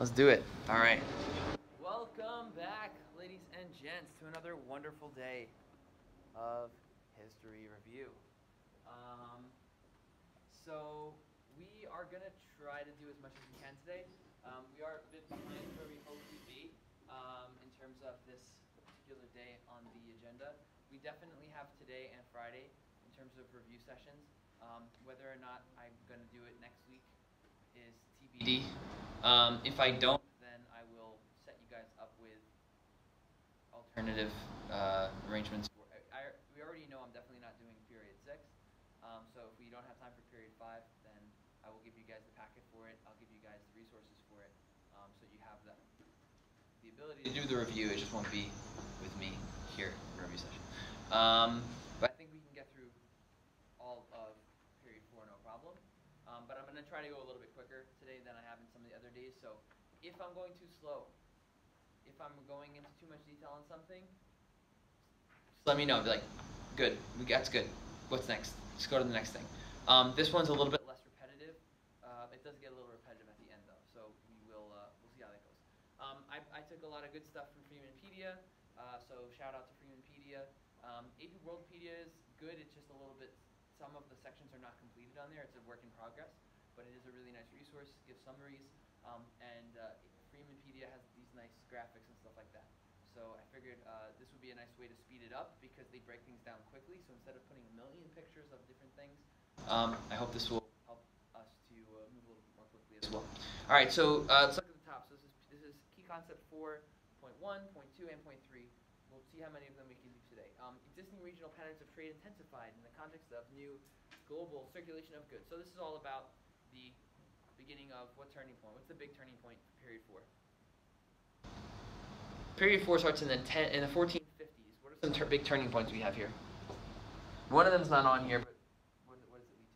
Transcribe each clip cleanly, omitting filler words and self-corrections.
Let's do it. All right. Welcome back, ladies and gents, to another wonderful day of history review. So we are going to try to do as much as we can today. We are a bit behind where we hope to be in terms of this particular day on the agenda. We definitely have today and Friday in terms of review sessions. Whether or not I'm going to do it next week is TBD. If I don't, then I will set you guys up with alternative arrangements. We already know I'm definitely not doing period 6. So if we don't have time for period 5, then I will give you guys the packet for it. I'll give you guys the resources for it, so you have the ability to do the review. It just won't be with me here in the review session. But I think we can get through all of period 4 no problem. But I'm going to try to go a little bit quicker today than I have in some of the other days. So if I'm going too slow, if I'm going into too much detail on something, just let me know. Be like, good, that's good. What's next? Let's go to the next thing. This one's a little bit less repetitive. It does get a little repetitive at the end, though. So we'll see how that goes. I took a lot of good stuff from Freemanpedia. So shout out to Freemanpedia. AP Worldpedia is good. It's just a little bit. Some of the sections are not completed on there. It's a work in progress, but it is a really nice resource. It gives summaries, and Freemanpedia has these nice graphics and stuff like that. So I figured this would be a nice way to speed it up because they break things down quickly. So instead of putting a million pictures of different things, I hope this will help us to move a little bit more quickly as well. All right, so let's look at the top. So this is key concept 4.1, point 2, and point 3. We'll see how many of them we can do today. Existing regional patterns of trade intensified in the context of new global circulation of goods. So this is all about the beginning of what turning point? What's the big turning point for period 4? Period 4 starts in the 1450s. What are some big turning points we have here? One of them's not on here, but what does it lead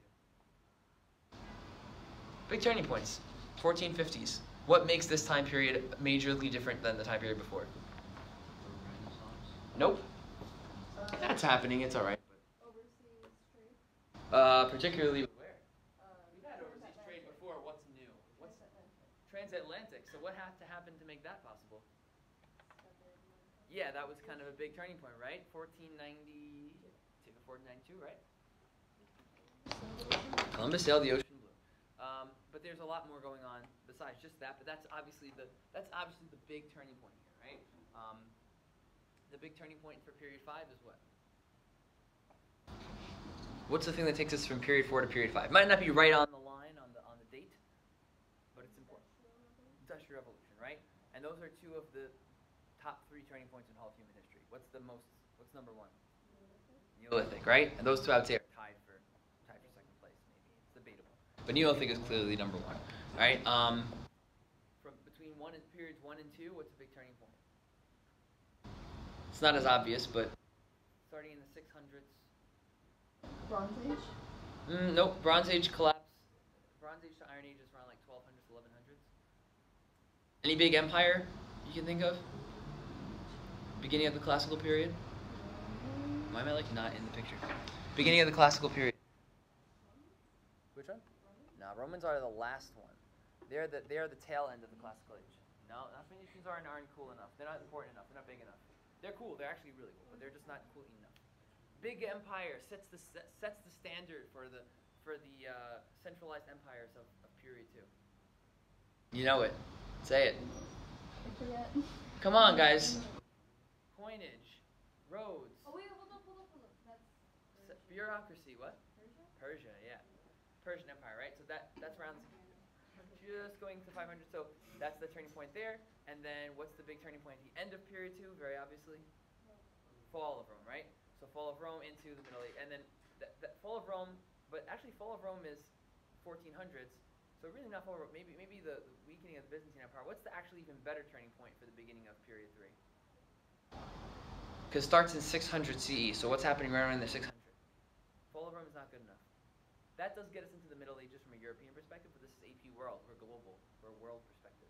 to? Big turning points. 1450s. What makes this time period majorly different than the time period before? Nope. That's happening. It's all right. Overseas trade? Particularly with where? We've had overseas trade before. What's new? What's transatlantic? So what had to happen to make that possible? Yeah, that was kind of a big turning point, right? 1492, 1492, right? Columbus sailed the ocean blue. But there's a lot more going on besides just that. But that's obviously the big turning point here, right? The big turning point for period 5 is what? What's the thing that takes us from period 4 to period 5? Might not be right on the line on the date, but it's important. Industrial Revolution, right? And those are two of the top 3 turning points in all of human history. What's number 1? Neolithic, right? And those two I would say are tied for second place, maybe. It's debatable. But Neolithic is clearly number 1. All right. From between periods 1 and 2, what's a big turning point? It's not as obvious, but starting in the 600s. Bronze Age? Nope. Bronze Age collapse. Bronze Age to Iron Age is around like 1200s, 1100s. Any big empire you can think of? Beginning of the classical period? Why am I like not in the picture? Beginning of the classical period. Which one? No, Romans are the last one. They're the tail end of the classical age. No, Phoenicians aren't cool enough. They're not important enough. They're not big enough. They're cool. They're actually really cool, but they're just not cool enough. Big empire sets the standard for the centralized empires of period 2. You know it. Say it. I forget. Come on, guys. Coinage, roads. Oh wait, hold up. That's bureaucracy. What? Persia? Persia, yeah. Persian Empire, right? So that's around just going to 500. So that's the turning point there. And then what's the big turning point at the end of period 2? Very obviously, fall of Rome, right? So fall of Rome into the Middle Age, and then that fall of Rome. But actually, fall of Rome is 1400s. So really not fall of Rome. Maybe the weakening of the Byzantine Empire. What's the actually even better turning point for the beginning of period 3? Because it starts in 600 CE. So what's happening right around the 600? Fall of Rome is not good enough. That does get us into the Middle Ages from a European perspective, but this is AP world. We're global. We're world perspective.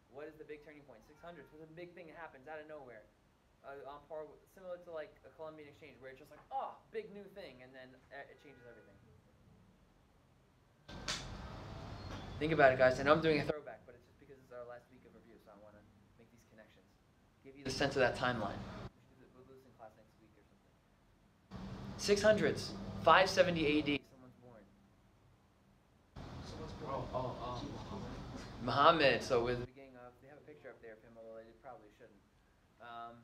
What is the big turning point? 600s was a big thing that happens out of nowhere. On par with, similar to like a Columbian exchange, where it's just like, oh, big new thing, and then it changes everything. Think about it, guys. I know I'm doing a throwback, but it's just because it's our last week Give you the sense of that timeline. We'll do this in class next week or something. 600s, 570 AD. Someone's born. Muhammad. So with the beginning of, they have a picture up there of him, although they probably shouldn't. Not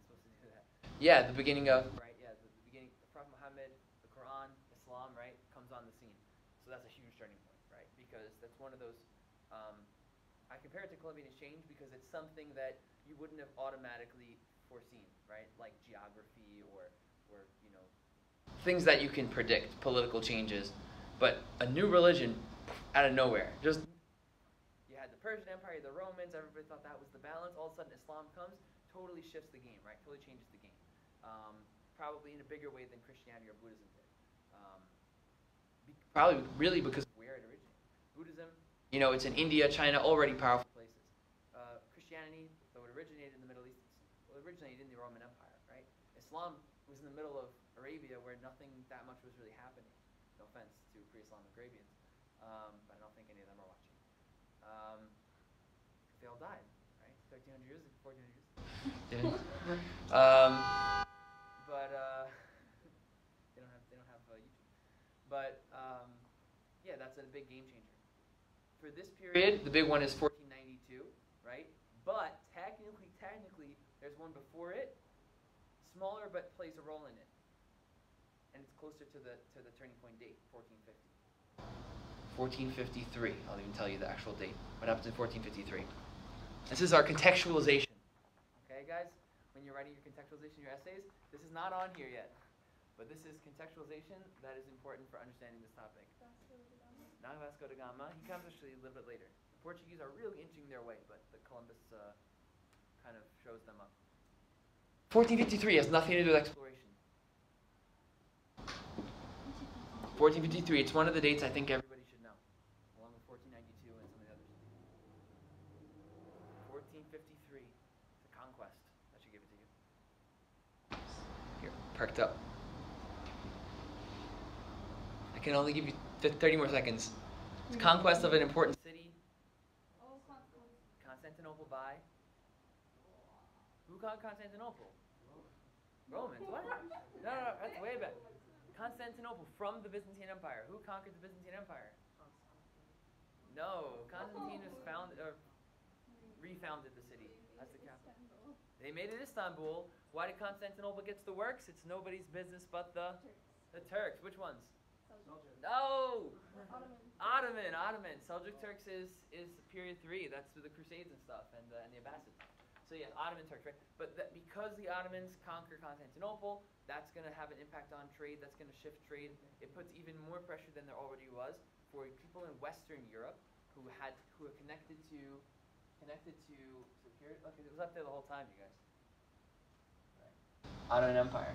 supposed to do that. Yeah, the beginning of, right? Yeah, the beginning. Prophet Muhammad, the Quran, Islam, right, comes on the scene. So that's a huge turning point, right? Because that's one of those. I compare it to Columbian Exchange because it's something that you wouldn't have automatically foreseen, right? Like geography or you know, things that you can predict, political changes. But a new religion out of nowhere, just. The Persian Empire, the Romans, everybody thought that was the balance. All of a sudden Islam comes, totally shifts the game, right? Totally changes the game. Probably in a bigger way than Christianity or Buddhism did. Probably really because of where it originated. Buddhism, you know, it's in India, China, already powerful places. Christianity, though it originated in the Middle East, well, it originated in the Roman Empire, right? Islam was in the middle of Arabia where nothing that much was really happening. No offense to pre-Islamic Arabians, but I don't think any of them are watching. They all died, right? 1,300 years, 1,400 years. But they don't have YouTube. But yeah, that's a big game changer. For this period, the big one is 1492, right? But technically, there's one before it, smaller but plays a role in it, and it's closer to the turning point date, 1450. 1453. I'll even tell you the actual date. What happens in 1453? This is our contextualization. Okay, guys? When you're writing your contextualization, your essays, this is not on here yet. But this is contextualization that is important for understanding this topic. Not Vasco da Gama. He comes actually a little bit later. The Portuguese are really inching their way, but the Columbus kind of shows them up. 1453 has nothing to do with exploration. 1453, it's one of the dates I think everybody should know, along with 1492 and some of the others. 1453, the conquest. That should give it to you. Here, perked up. I can only give you 30 more seconds. It's conquest of an important city. Constantinople by? Who conquered Constantinople? Romans. What? No, that's way back. Constantinople from the Byzantine Empire. Who conquered the Byzantine Empire? No, Constantine refounded the city. That's the capital. They made it Istanbul. Why did Constantinople get the works? It's nobody's business but the Turks. Which ones? No! Ottoman. Seljuk Turks is period 3. That's through the Crusades and stuff, and the Abbasids. So yeah, Ottoman Turks, right? But because the Ottomans conquer Constantinople, that's going to have an impact on trade. That's going to shift trade. It puts even more pressure than there already was for people in Western Europe who are connected to the period. Look, it was up there the whole time, you guys. Right. Ottoman Empire.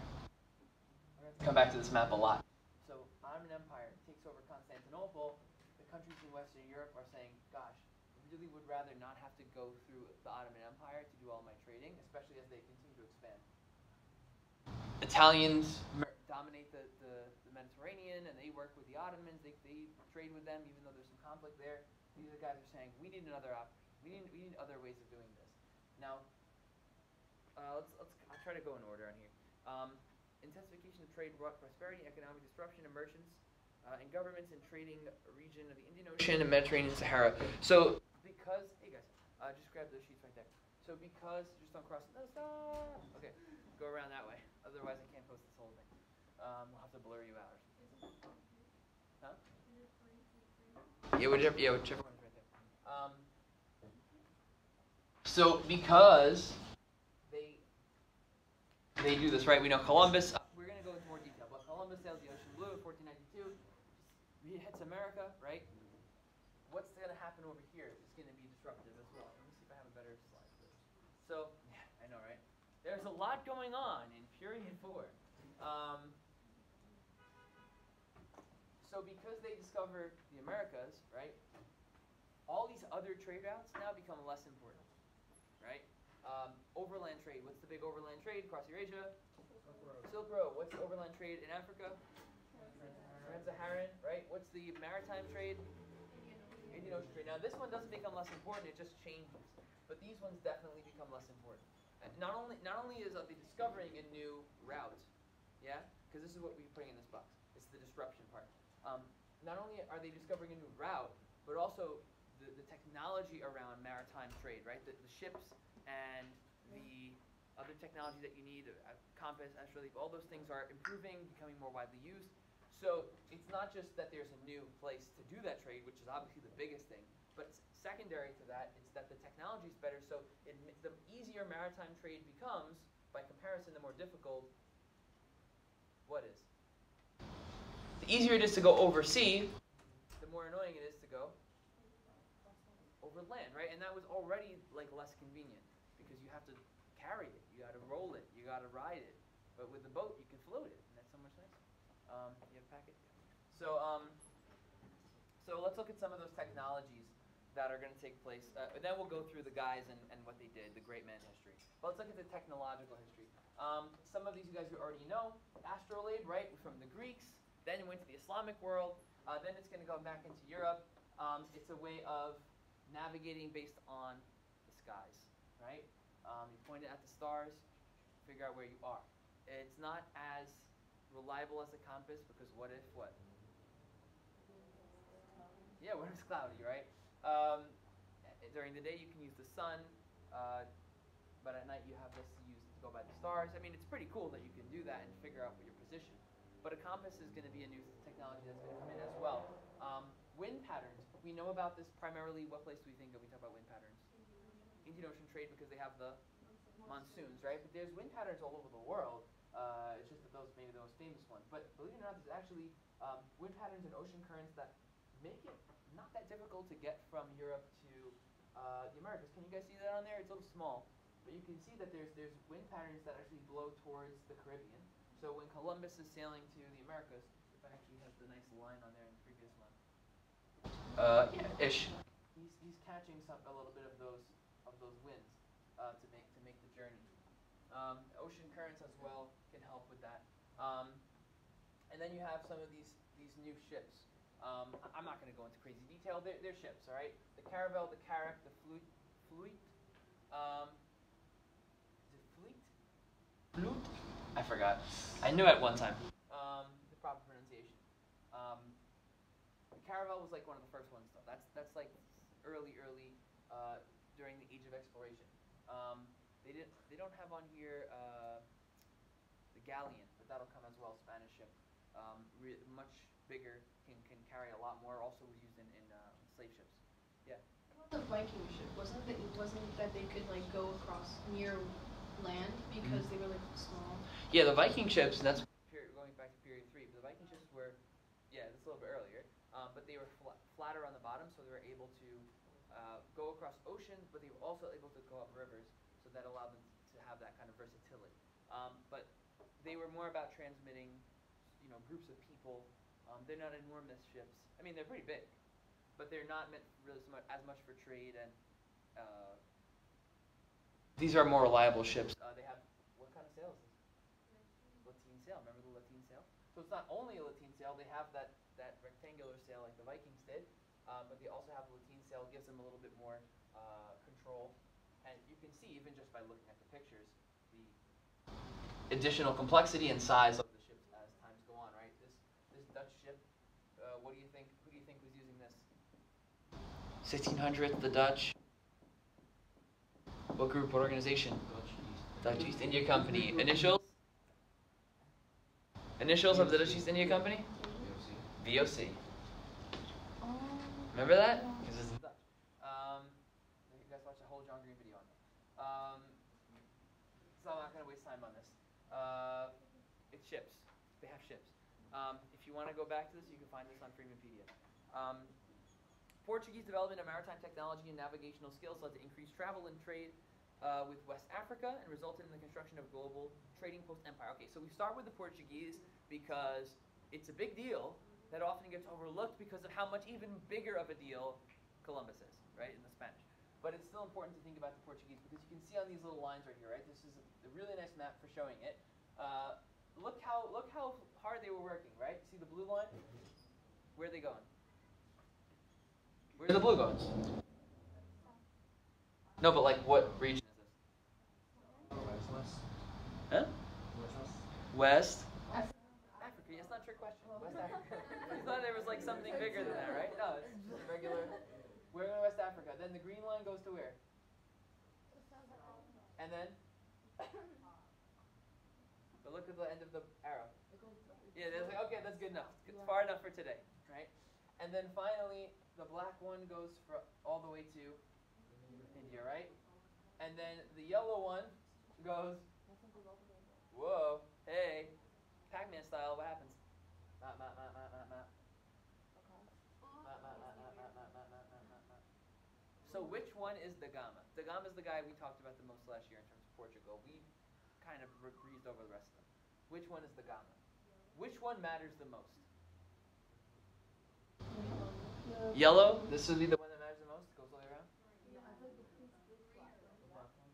We're going to come back to this map a lot. So Ottoman Empire takes over Constantinople. The countries in Western Europe are saying, gosh, really would rather not have to go through the Ottoman Empire to do all my trading, especially as they continue to expand. Italians dominate the Mediterranean, and they work with the Ottomans. They trade with them, even though there's some conflict there. These are the guys who are saying, we need another option. We need other ways of doing this. Now, I'll try to go in order on here. Intensification of trade brought prosperity, economic disruption, emergence, and governments in trading region of the Indian Ocean and Mediterranean Sahara. So, because, hey guys, just grab those sheets right there. So because, just don't cross, no, stop. Okay, go around that way. Otherwise I can't post this whole thing. We'll have to blur you out or something. Huh? Yeah, whichever one's right there. So because they do this, right? We know Columbus, we're going to go into more detail, but Columbus sails the ocean blue in 1492. He hits America, right? What's going to happen over here is going to be disruptive as well. Let me see if I have a better slide for this. So, yeah, I know, right? There's a lot going on in period 4. So because they discover the Americas, right, all these other trade routes now become less important, right? Overland trade. What's the big overland trade across Eurasia? Silk Road. What's the overland trade in Africa? Trans-Saharan, right? What's the maritime trade? Indian Ocean trade. Now this one doesn't become less important; it just changes. But these ones definitely become less important. And not only is they discovering a new route, yeah, because this is what we're putting in this box. It's the disruption part. Not only are they discovering a new route, but also the technology around maritime trade, right? The ships and the other technology that you need, compass, astrolabe, all those things are improving, becoming more widely used. So it's not just that there's a new place to do that trade, which is obviously the biggest thing, but secondary to that, it's that the technology is better. So the easier maritime trade becomes, by comparison, the more difficult. What is? The easier it is to go oversea, the more annoying it is to go over land, right? And that was already like less convenient because you have to carry it, you got to roll it, you got to ride it. But with the boat, you can float it, and that's so much nicer. You have a packet? So, so let's look at some of those technologies that are going to take place. And then we'll go through the guys and what they did, the great man history. But let's look at the technological history. Some of these you guys already know. Astrolabe, right, from the Greeks. Then it went to the Islamic world. Then it's going to go back into Europe. It's a way of navigating based on the skies, right? You point it at the stars, figure out where you are. It's not as reliable as a compass because what? Yeah, what if it's cloudy, right? During the day you can use the sun, but at night you have this to use to go by the stars. I mean, it's pretty cool that you can do that and figure out your position. But a compass is going to be a new technology that's going to come in as well. Wind patterns. We know about this primarily. What place do we think of? We talk about wind patterns. Indian Ocean trade because they have the monsoons, right? But there's wind patterns all over the world. It's just that those maybe the most famous ones. But believe it or not, there's actually wind patterns and ocean currents that make it not that difficult to get from Europe to the Americas. Can you guys see that on there? It's a little small, but you can see that there's wind patterns that actually blow towards the Caribbean. So when Columbus is sailing to the Americas, if I actually have the nice line on there in the previous one, yeah, ish. He's catching a little bit of those winds to make the journey. Ocean currents as well can help with that. And then you have some of these new ships. I'm not going to go into crazy detail. They're ships, all right? The caravel, the carrack, the fleet. Is it fleet? Flute? I forgot. I knew at one time. The proper pronunciation. The caravel was like one of the first ones, though. That's like early during the age of exploration. They don't have on here the galleon, but that'll come as well. Spanish ship, much bigger, can carry a lot more. Also was used in slave ships. Yeah. What about the Viking ship? Wasn't that they could like go across near land because they were like small? Yeah, the Viking ships. And that's going back to period 3. But the Viking ships were, yeah, that's a little bit earlier. But they were flatter on the bottom, so they were able to go across oceans, but they were also able to go up rivers, so that allowed them to have that kind of versatility. But they were more about transmitting, groups of people. They're not enormous ships. I mean, they're pretty big, but they're not meant really as much for trade. And these are more reliable ships. They have, what kind of sail is this? Lateen sail. Remember the Lateen sail? So it's not only a Lateen sail. They have that rectangular sail like the Vikings did, but they also have the Lateen sail. It gives them a little bit more control. And you can see, even just by looking at the pictures, the additional complexity and size of the ships as times go on, right? This Dutch ship, what do you think? Who do you think was using this? 1600s, the Dutch. What group? What organization? Dutch East India Company. Initials? Initials of the Dutch East India Company? VOC. Remember that? Because it's Dutch. You guys watched a whole John Green video on that. So I'm not going to waste time on this. It's ships. They have ships. If you want to go back to this, you can find this on Freemanpedia. Portuguese development of maritime technology and navigational skills led to increased travel and trade with West Africa and resulted in the construction of global trading post-empire. Okay, so we start with the Portuguese because it's a big deal that often gets overlooked because of how much even bigger of a deal Columbus is, right, in the Spanish. But it's still important to think about the Portuguese because you can see on these little lines right here, right? This is a really nice map for showing it. Look how hard they were working, right? See the blue line? Where are they going? Where's the blue going? No, but like what region is this? Huh? West. Africa. It's not a trick question. West Africa. You thought there was like something bigger than that, right? No, it's just a regular. We're in West Africa. Then the green line goes to where? And then? But look at the end of the arrow. Yeah, that's like, okay, that's good enough. It's far enough for today, right? And then finally, the black one goes for all the way to India, right? And then the yellow one goes, whoa, hey, Pac-Man style, what happens? Map, map, map, map, map, map. Map, map, map, map, map, map, map, map, map, map, map. So which one is the Gama? The Gama is the guy we talked about the most last year in terms of Portugal. We kind of breezed over the rest of them. Which one is the Gama? Which one matters the most? Yellow? This would be the one that matters the most? Goes all the way around?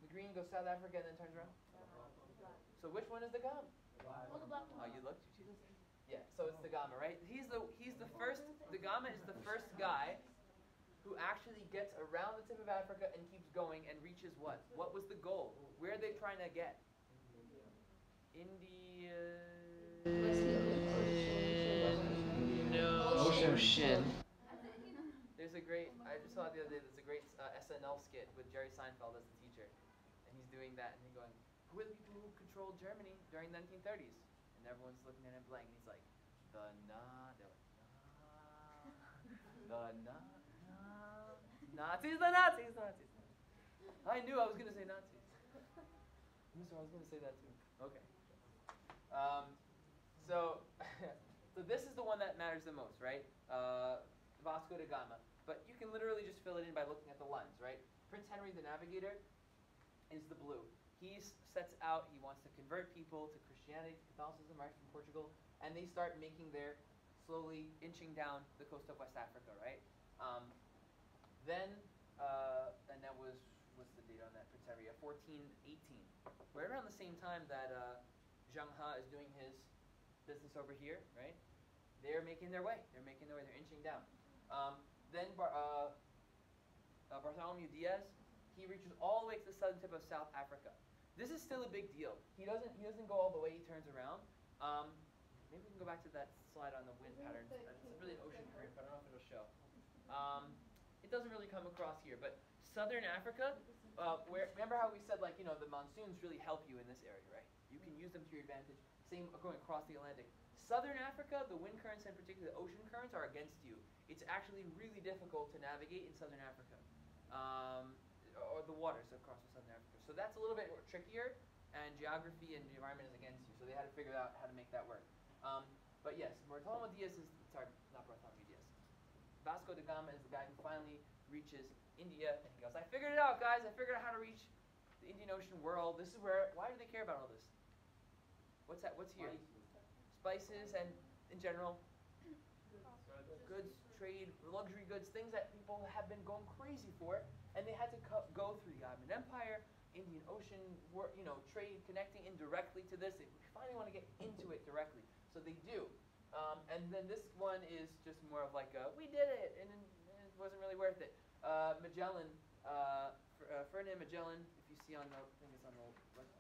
The green goes South Africa and then turns around? So which one is the Gama? Oh, you looked? Yeah, so it's the Gama, right? He's the first, the Gama is the first guy who actually gets around the tip of Africa and keeps going and reaches what? What was the goal? Where are they trying to get? India. Ocean. There's a great, I just saw it the other day, there's a great SNL skit with Jerry Seinfeld as the teacher. And he's doing that and he's going, who are the people who controlled Germany during the 1930s? And everyone's looking at him blank and he's like, the Nazis. I knew I was going to say Nazis. Mister, I was going to say that too. Okay. So this is the one that matters the most, right? Vasco da Gama. But you can literally just fill it in by looking at the lines, right? Prince Henry the Navigator is the blue. He sets out, he wants to convert people to Christianity, to Catholicism, right, from Portugal. And they start making their, slowly inching down the coast of West Africa, right? And that was, what's the date on that, Prince Henry? 1418. Right around the same time that Zheng He is doing his business over here, right? They're making their way. They're inching down. Bartholomew Diaz, he reaches all the way to the southern tip of South Africa. This is still a big deal. He doesn't go all the way, he turns around. Maybe we can go back to that slide on the wind patterns. It's really an ocean current, but I don't know if it'll show. It doesn't really come across here, but southern Africa, remember how we said, like, you know, the monsoons really help you in this area, right? You can use them to your advantage. Same going across the Atlantic. Southern Africa, the wind currents and particularly the ocean currents are against you. It's actually really difficult to navigate in southern Africa, or the waters across southern Africa. So that's a little bit trickier, and geography and the environment is against you. So they had to figure out how to make that work. But yes, Bartholomew Diaz is, sorry, not Bartholomew Diaz. Vasco da Gama is the guy who finally reaches India, and he goes, I figured it out, guys. I figured out how to reach the Indian Ocean world. This is where, why do they care about all this? What's that? What's here? Spices and, in general, goods, trade, luxury goods, things that people have been going crazy for, and they had to go through the Ottoman Empire, Indian Ocean, you know, trade connecting indirectly to this. They finally want to get into it directly, so they do. And then this one is just more of like, we did it, and it wasn't really worth it. Magellan, Ferdinand Magellan, if you see on the, I think it's on the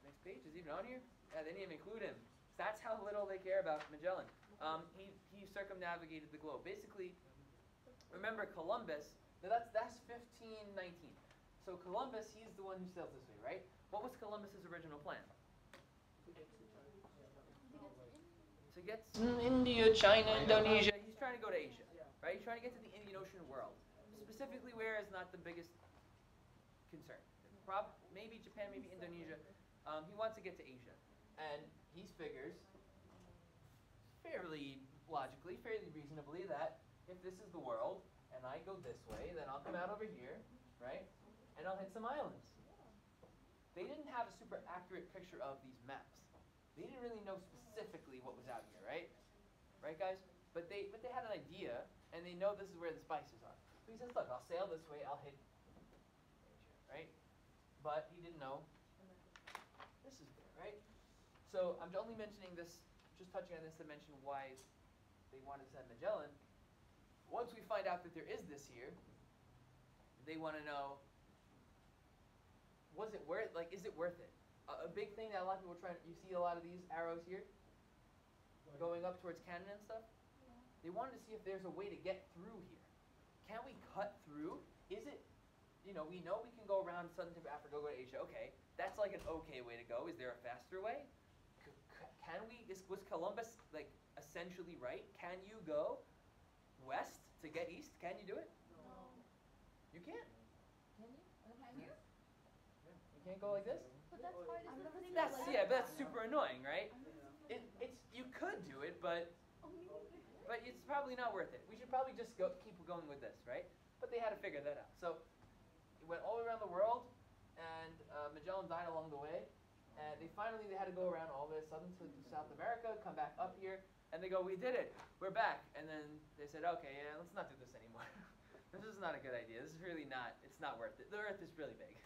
next page, is he even on here? Yeah, they didn't even include him. That's how little they care about Magellan. He circumnavigated the globe. Basically, remember Columbus, now that's 1519. So Columbus, he's the one who sails this way, right? What was Columbus's original plan? To get India, China, Indonesia. He's trying to go to Asia, right? He's trying to get to the Indian Ocean world. Specifically, where is not the biggest concern. Maybe Japan, maybe Indonesia. He wants to get to Asia. And he figures, fairly logically, fairly reasonably, that if this is the world, and I go this way, then I'll come out over here, right? And I'll hit some islands. They didn't have a super accurate picture of these maps. They didn't really know specifically what was out here, right? Right, guys? But they had an idea, and they know this is where the spices are. So he says, look, I'll sail this way, I'll hit Asia, right? But he didn't know this is there, right? So I'm only mentioning this, just touching on this to mention why they wanted to send Magellan. Once we find out that there is this here, they want to know, was it worth, like, is it worth it? A big thing that a lot of people are trying, you see a lot of these arrows here, going up towards Canada and stuff? They wanted to see if there's a way to get through here. Can we cut through? Is it, we know we can go around southern tip of Africa, go to Asia. Okay, that's like an okay way to go. Is there a faster way? Can we, was Columbus like essentially right? Can you go west to get east? Can you do it? No. You can't. Can you? Can you? You can't go like this? But that's hard as the thing. That's, yeah, but that's super annoying, right? It's, you could do it, but it's probably not worth it. We should probably just keep going with this, right? But they had to figure that out. So it went all around the world, and Magellan died along the way. And they had to go around all the way southern to South America, come back up here, and they go, we did it, we're back. And then they said, okay, yeah, let's not do this anymore. This is not a good idea. This is really not, it's not worth it. The Earth is really big.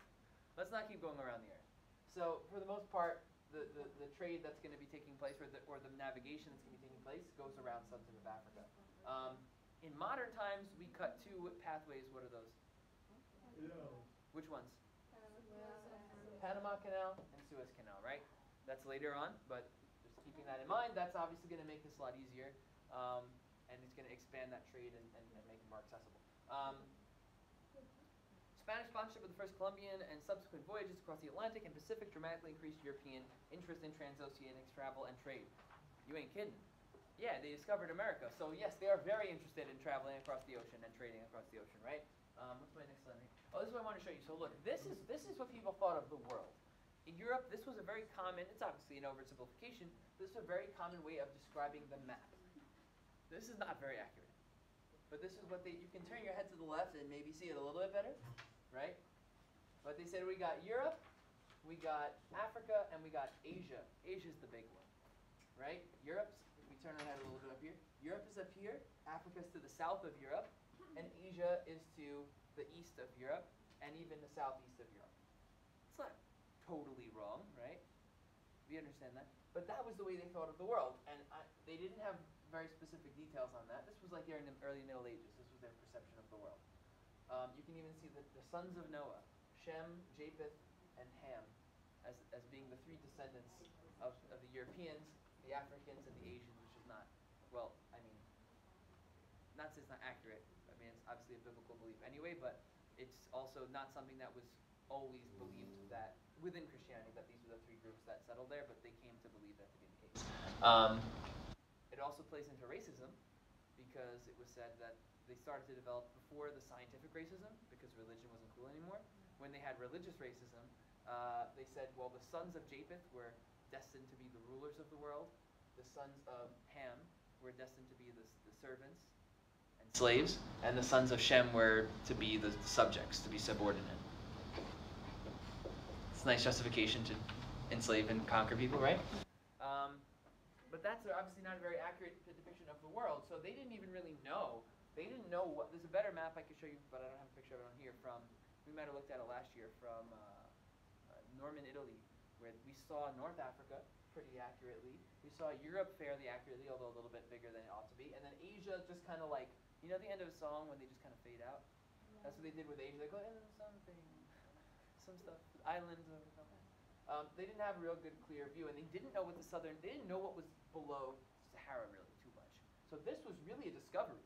Let's not keep going around the Earth. So for the most part, the trade that's going to be taking place, or the navigation that's going to be taking place, goes around southern tip of Africa. In modern times, we cut two pathways. What are those? Which ones? Panama Canal and Suez Canal, right? That's later on, but just keeping that in mind, that's obviously going to make this a lot easier, and it's going to expand that trade and make it more accessible. Spanish sponsorship of the first Columbian and subsequent voyages across the Atlantic and Pacific dramatically increased European interest in transoceanic travel and trade. You ain't kidding. Yeah, they discovered America, so yes, they are very interested in traveling across the ocean and trading across the ocean, right? What's my next slide? Oh, this is what I want to show you. So look, this is what people thought of the world. In Europe, this was a very common, it's obviously an oversimplification, but this is a very common way of describing the map. This is not very accurate. But this is what you can turn your head to the left and maybe see it a little bit better, right? But they said we got Europe, we got Africa, and we got Asia. Asia's the big one, right? Europe's, if we turn our head a little bit up here, Europe is up here, Africa's to the south of Europe, and Asia is to the east of Europe, and even the southeast of Europe. It's not totally wrong, right? We understand that. But that was the way they thought of the world, and they didn't have very specific details on that. This was like during the early Middle Ages. This was their perception of the world. You can even see the sons of Noah, Shem, Japheth, and Ham, as being the three descendants of the Europeans, the Africans, and the Asians, which is not, well, I mean, not to say it's not accurate. I mean, it's obviously a biblical belief anyway, but it's also not something that was always believed that within Christianity, that these were the three groups that settled there, but they came to believe that to be the case. It also plays into racism, because it was said that they started to develop before the scientific racism, because religion wasn't cool anymore. When they had religious racism, they said, well, the sons of Japheth were destined to be the rulers of the world. The sons of Ham were destined to be the servants and slaves, and the sons of Shem were to be the subjects, to be subordinate. It's a nice justification to enslave and conquer people, right? But that's obviously not a very accurate depiction of the world, so they didn't even really know. They didn't know what, there's a better map I could show you, but I don't have a picture of it on here, we might have looked at it last year, from Norman, Italy, where we saw North Africa pretty accurately. We saw Europe fairly accurately, although a little bit bigger than it ought to be. And then Asia just kind of like, you know the end of a song when they just kind of fade out? Yeah. That's what they did with Asia. They go, something, some stuff, islands or something. They didn't have a real good, clear view, and they didn't know what they didn't know what was below Sahara really too much. So this was really a discovery.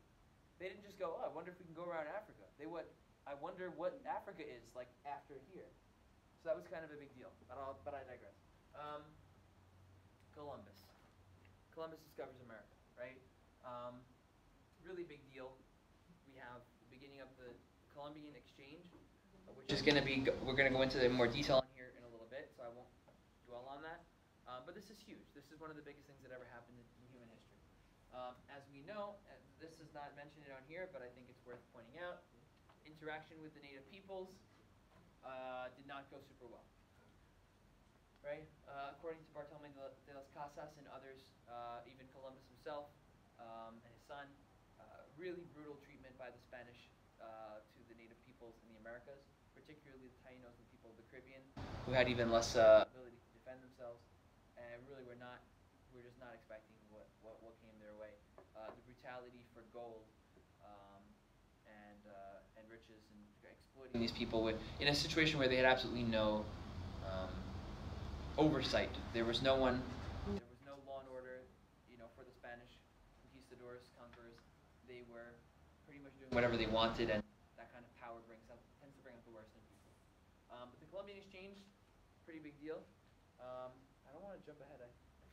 They didn't just go, oh, I wonder if we can go around Africa. They went, I wonder what Africa is like after here. So that was kind of a big deal, but I digress. Columbus. Columbus discovers America, right? Really big deal. We have the beginning of the Columbian Exchange, which is going to be, we're going to go into more detail in here in a little bit, so I won't dwell on that. But this is huge. This is one of the biggest things that ever happened in human history. As we know, this is not mentioned on here, but I think it's worth pointing out, interaction with the native peoples did not go super well. Right? According to Bartolome de las Casas and others, even Columbus himself and his son, really brutal treatment by the Spanish to the native peoples in the Americas, particularly the Taínos and people of the Caribbean, who had even less ability to defend themselves, and really we're just not expecting what came their way. The brutality for gold and riches and putting these people in a situation where they had absolutely no um, oversight. There was no one, there was no law and order, for the Spanish conquistadors, conquerors. They were pretty much doing whatever they wanted, and that kind of power tends to bring out the worst in people. But the Columbian Exchange, pretty big deal. I don't want to jump ahead. I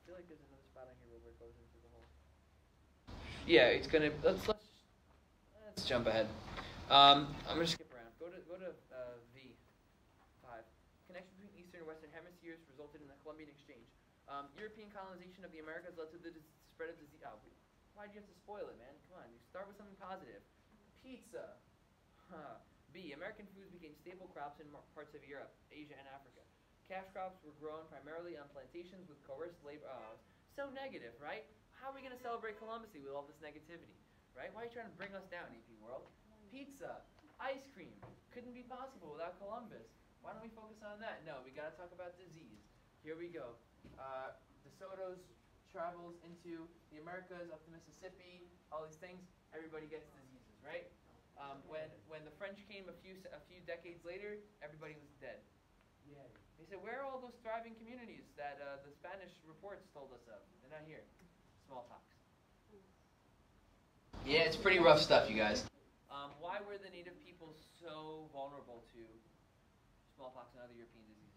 feel like there's another spot on here where it goes into the whole. Yeah, it's gonna. Let's jump ahead. I'm gonna skip around. Go to V5. Connection between Eastern and Western hemispheres resulted in the Columbian Exchange. European colonization of the Americas led to the spread of disease. Oh, why'd you have to spoil it, man? Come on, you start with something positive. Pizza. B. American foods became staple crops in parts of Europe, Asia, and Africa. Cash crops were grown primarily on plantations with coerced labor. Oh, so negative, right? How are we going to celebrate Columbus Day with all this negativity, right? Why are you trying to bring us down, EP World? Pizza, ice cream, couldn't be possible without Columbus. Why don't we focus on that? No, we got to talk about disease. Here we go. De Soto's travels into the Americas, up to Mississippi, all these things. Everybody gets diseases, right? When the French came a few decades later, everybody was dead. They said, where are all those thriving communities that the Spanish reports told us of? They're not here. Smallpox. Yeah, it's pretty rough stuff, you guys. Why were the native people so vulnerable to smallpox and other European diseases?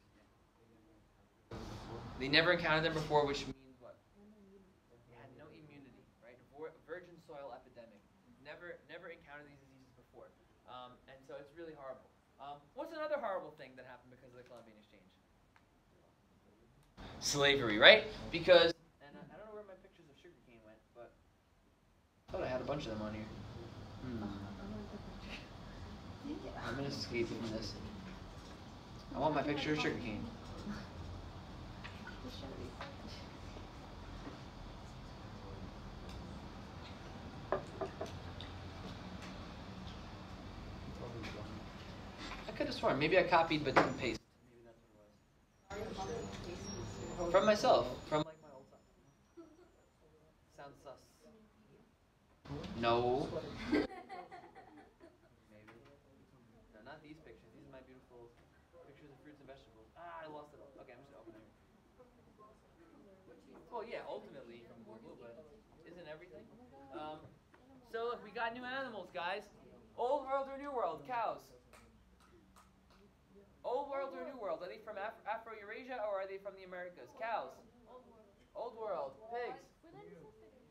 They never encountered them before, which means what? They had no immunity, right? Virgin soil epidemic. Never encountered these diseases before. And so it's really horrible. What's another horrible thing that happened because of the Columbian Exchange? Slavery, right? Because, and I don't know where my pictures of sugarcane went, but I thought I had a bunch of them on here. I'm going to escape from this. I want my picture of sugarcane. I could have sworn. Maybe I copied but didn't paste. Maybe that's what it was. From myself. From like my old stuff. Sounds sus. No. Maybe. No, not these pictures. These are my beautiful pictures of fruits and vegetables. I lost it all. Okay, I'm just going to open it. Well, yeah, ultimately from Google, but isn't everything? So look, we got new animals, guys. Old world or new world? Cows. Old world or new world? Are they from Afro-Eurasia or are they from the Americas? Cows. Old world. Pigs.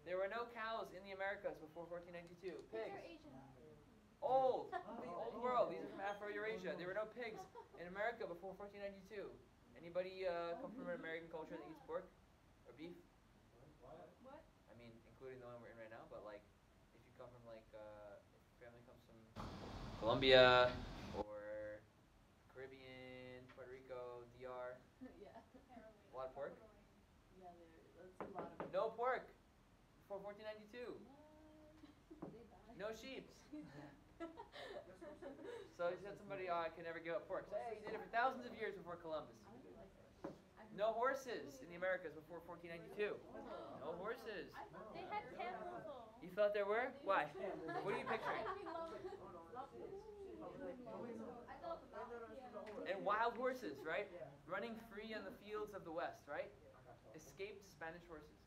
There were no cows in the Americas before 1492. Pigs. Old. The old world. These are from Afro-Eurasia. There were no pigs in America before 1492. Anybody come from an American culture that eats pork or beef? What? I mean, including the one we're in right now, but like, if you come from like, if your family comes from Colombia or Caribbean, Puerto Rico, DR. Yeah. A lot of pork? Yeah, that's a lot of. No pork before 1492. No sheep. So he said somebody, I can never give up pork. So, hey, he did it for thousands of years before Columbus. No horses in the Americas before 1492. No horses. They had camels. You thought there were? Why? What are you picturing? And wild horses, right? Running free on the fields of the West, right? Escaped Spanish horses.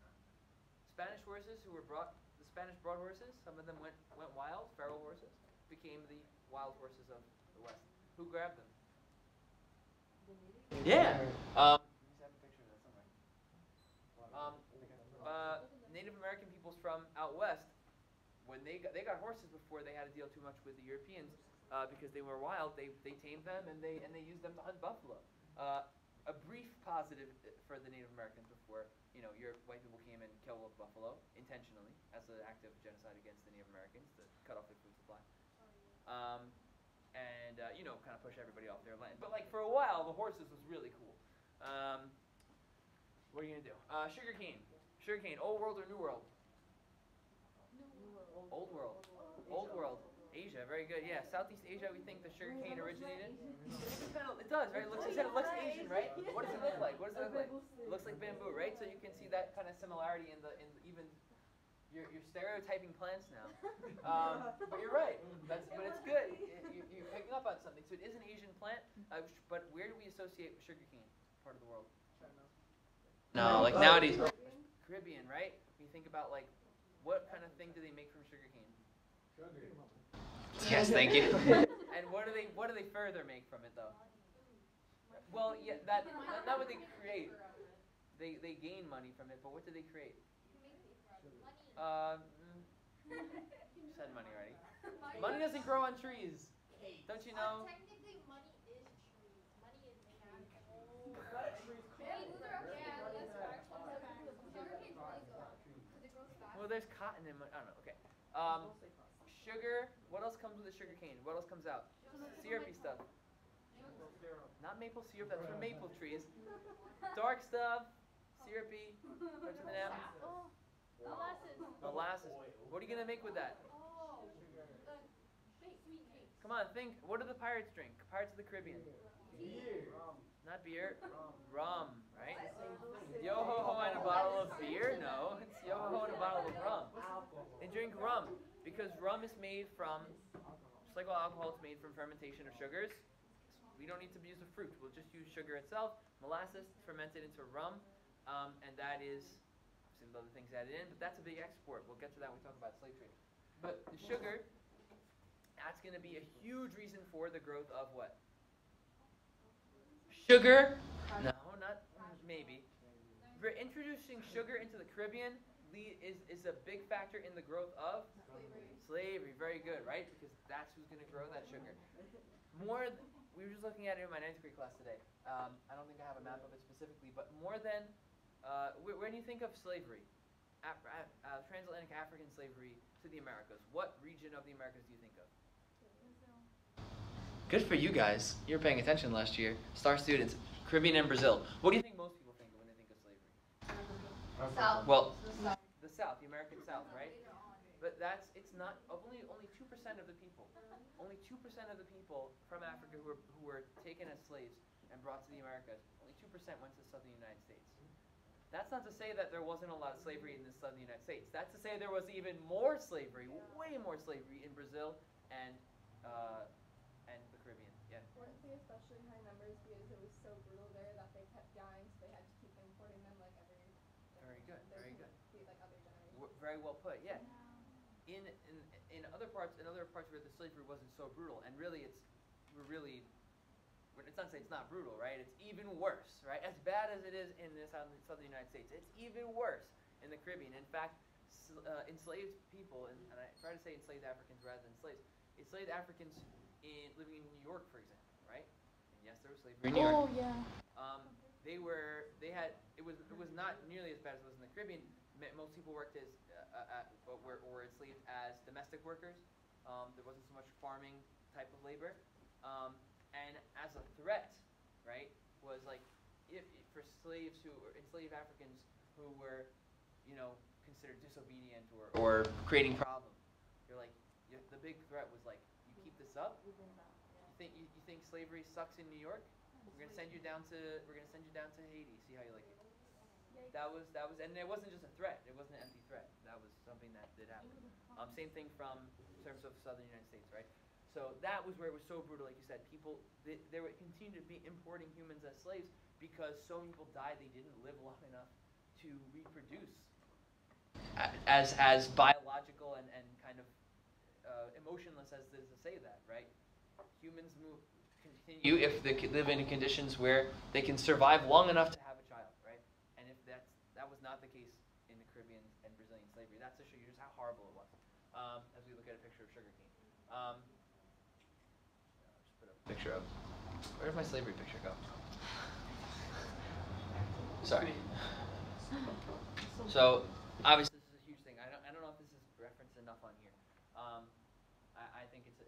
Spanish horses who were brought, the Spanish brought horses, some of them went wild, feral horses, became the wild horses of the West. Who grabbed them? Yeah. Native American peoples from out west, when they got horses before they had to deal too much with the Europeans because they were wild. They tamed them and they used them to hunt buffalo. A brief positive for the Native Americans before your white people came and killed a buffalo intentionally as an act of genocide against the Native Americans to cut off their food supply. And kind of push everybody off their land. But like for a while, the horses was really cool. What are you gonna do? Sugarcane. Sugarcane. Old world or new world? Old world. Old world. Asia. Very good. Yeah. Southeast Asia. We think the sugarcane originated. It does, right? It looks Asian, right? What does it look like? What does it look like? It looks like bamboo, right? So you can see that kind of similarity in the even You're stereotyping plants now. But you're right. But it's good. You're picking up on something. So it is an Asian plant. But where do we associate sugarcane? Part of the world. No, like nowadays, Caribbean, right? When you think about like, what kind of thing do they make from sugarcane? Yes, thank you. And what do they further make from it though? Well, yeah, that's not what they create. They gain money from it, but what do they create? You said money already. Money doesn't grow on trees. Don't you know? Technically, money is trees. Money is made. Well, there's cotton in money. I don't know. Okay. Sugar. What else comes with the sugar cane? What else comes out? Syrupy stuff. Not maple syrup. That's from maple trees. Dark stuff. Syrupy. Starts with an M. Molasses. What are you gonna make with that? Come on, think. What do the pirates drink? Pirates of the Caribbean. Not beer. Rum, right? Yo ho ho and a bottle of beer? No, it's yo ho ho and a bottle of rum. They drink rum because rum is made from, just like all alcohol, it's made from fermentation of sugars. We don't need to use the fruit. We'll just use sugar itself. Molasses fermented into rum, and that is obviously with other things added in. But that's a big export. We'll get to that when we talk about slave trade. But the sugar, that's going to be a huge reason for the growth of what? Sugar? No, not maybe. Introducing sugar into the Caribbean is a big factor in the growth of slavery. Very good, right? Because that's who's going to grow that sugar. We were just looking at it in my 9th grade class today. I don't think I have a map of it specifically, but more than when you think of slavery, transatlantic African slavery to the Americas, what region of the Americas do you think of? Good for you guys. You were paying attention last year. Star students. Caribbean and Brazil. What do you think most people think of when they think of slavery? South. Well, the South, the American South, right? But it's not, only 2% of the people. Only 2% of the people from Africa who were taken as slaves and brought to the Americas, only 2% went to the southern United States. That's not to say that there wasn't a lot of slavery in the southern United States. That's to say there was even more slavery, way more slavery in Brazil and the Caribbean. Yeah. Weren't they especially high numbers because it was so brutal there that they kept dying, so they had to keep importing them like every. Very good. Very good. Like other generations. Very well put. Yeah. In other parts where the slavery wasn't so brutal, and really it's not to say it's not brutal, right? It's even worse, right? As bad as it is in the southern United States, it's even worse in the Caribbean. In fact, enslaved people, and I try to say enslaved Africans rather than slaves, enslaved Africans living in New York, for example, right? And yes, there was slavery in New York. Oh yeah. It was not nearly as bad as it was in the Caribbean. Most people worked were enslaved as domestic workers. There wasn't so much farming type of labor. And as a threat, right, was like if for enslaved Africans who were, considered disobedient or creating problems, the big threat was like, you keep this up, you think slavery sucks in New York? We're gonna send you down to Haiti. See how you like it. That was, and it wasn't just a threat. It wasn't an empty threat. That was something that did happen. Same thing in terms of southern United States, right? So that was where it was so brutal, like you said. People, they would continue to be importing humans as slaves because so many people died they didn't live long enough to reproduce. As biological and kind of emotionless as it is to say that, right? Humans continue if they live in conditions where they can survive long enough to have a child, right? And if that was not the case in the Caribbean and Brazilian slavery, that's to show you just how horrible it was. As we look at a picture of sugarcane. Just put a picture of. Where did my slavery picture go? Sorry. So obviously this is a huge thing. I don't know if this is referenced enough on here. I think it's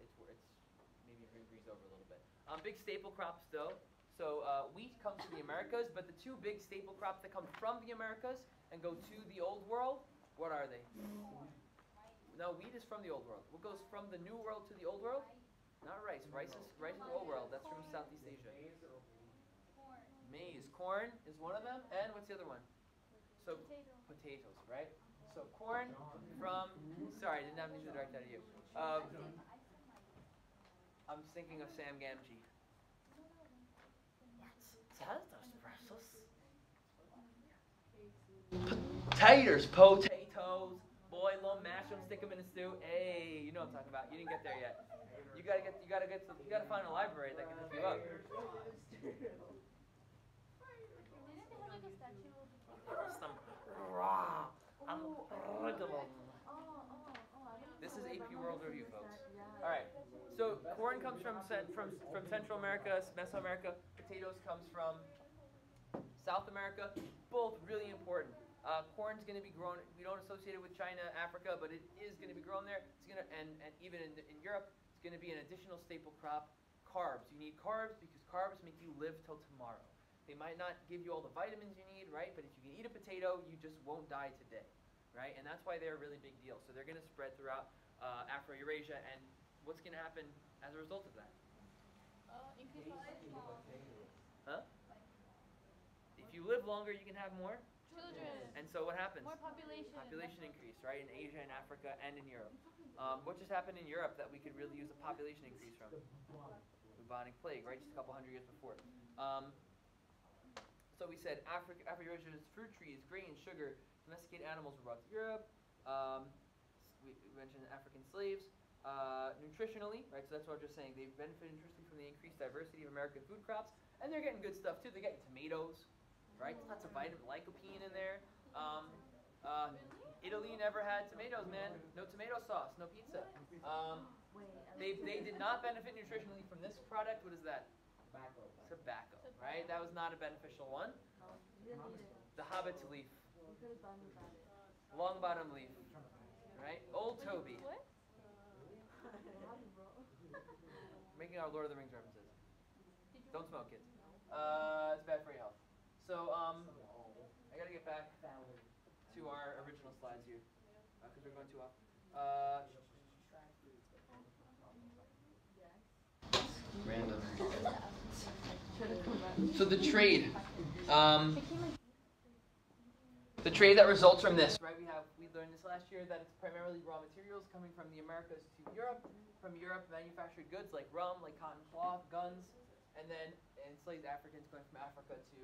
maybe breeze over a little bit. Big staple crops though. So wheat comes to the Americas, but the two big staple crops that come from the Americas and go to the Old World, what are they? No, wheat is from the Old World. What goes from the New World to the Old World? Not rice. Rice is Old World. That's from Southeast Asia. Maize. Corn is one of them. And what's the other one? So potatoes, right? So corn from, sorry, I didn't have anything to direct that at you. I'm thinking of Sam Gamgee. Potatoes, boil them, mash them, stick them in a stew. Hey, you know what I'm talking about. You didn't get there yet. You gotta find a library that can hook you up. Didn't they have like a statue of This is AP World Review, folks. All right. So corn comes from Central America, Mesoamerica. Potatoes comes from South America. Both really important. Corn's going to be grown. We don't associate it with China, Africa, but it is going to be grown there. It's going to, and even in Europe, it's going to be an additional staple crop. Carbs. You need carbs because carbs make you live till tomorrow. They might not give you all the vitamins you need, right? But if you can eat a potato, you just won't die today, right? And that's why they're a really big deal. So they're going to spread throughout Afro-Eurasia, and what's going to happen as a result of that? increase population. Huh? If you live longer, you can have more. Children. And so what happens? More population. Population increase, right? In Asia and Africa and in Europe. What just happened in Europe that we could really use a population increase from? Bubonic plague, right? Just a couple hundred years before. So we said Afro-Eurasia's fruit trees, grain, sugar, domesticated animals were brought to Europe. We mentioned African slaves. Nutritionally, right? So that's what I was just saying. They benefit nutritionally from the increased diversity of American food crops, and they're getting good stuff too. They're getting tomatoes, right? Lots of vitamin lycopene in there. Italy never had tomatoes, man. No tomato sauce, no pizza. They did not benefit nutritionally from this product. What is that? Tobacco, right? That was not a beneficial one. The hobbit leaf. Long bottom leaf, right? Old Toby. What? Making our Lord of the Rings references. Don't smoke, kids. It's bad for your health. So, I gotta get back to our original slides here, because we're going too off. Random. So the trade. The trade that results from this, right? We learned this last year that it's primarily raw materials coming from the Americas to Europe. From Europe, manufactured goods like rum, like cotton cloth, guns, and then enslaved Africans going from Africa to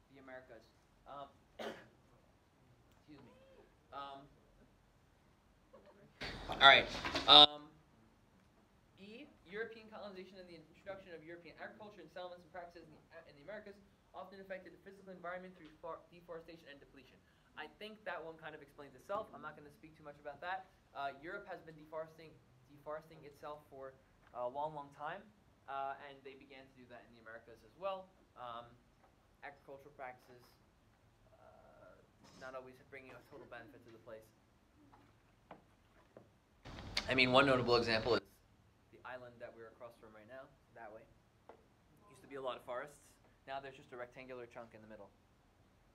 the Americas. Excuse me. All right. European colonization and the introduction of European agriculture and settlements and practices in the Americas often affected the physical environment through deforestation and depletion. I think that one kind of explains itself. I'm not going to speak too much about that. Europe has been deforesting itself for a long, long time, and they began to do that in the Americas as well. Agricultural practices, not always bringing a total benefit to the place. I mean, one notable example is the island that we're across from right now, that way. Used to be a lot of forests. Now there's just a rectangular chunk in the middle.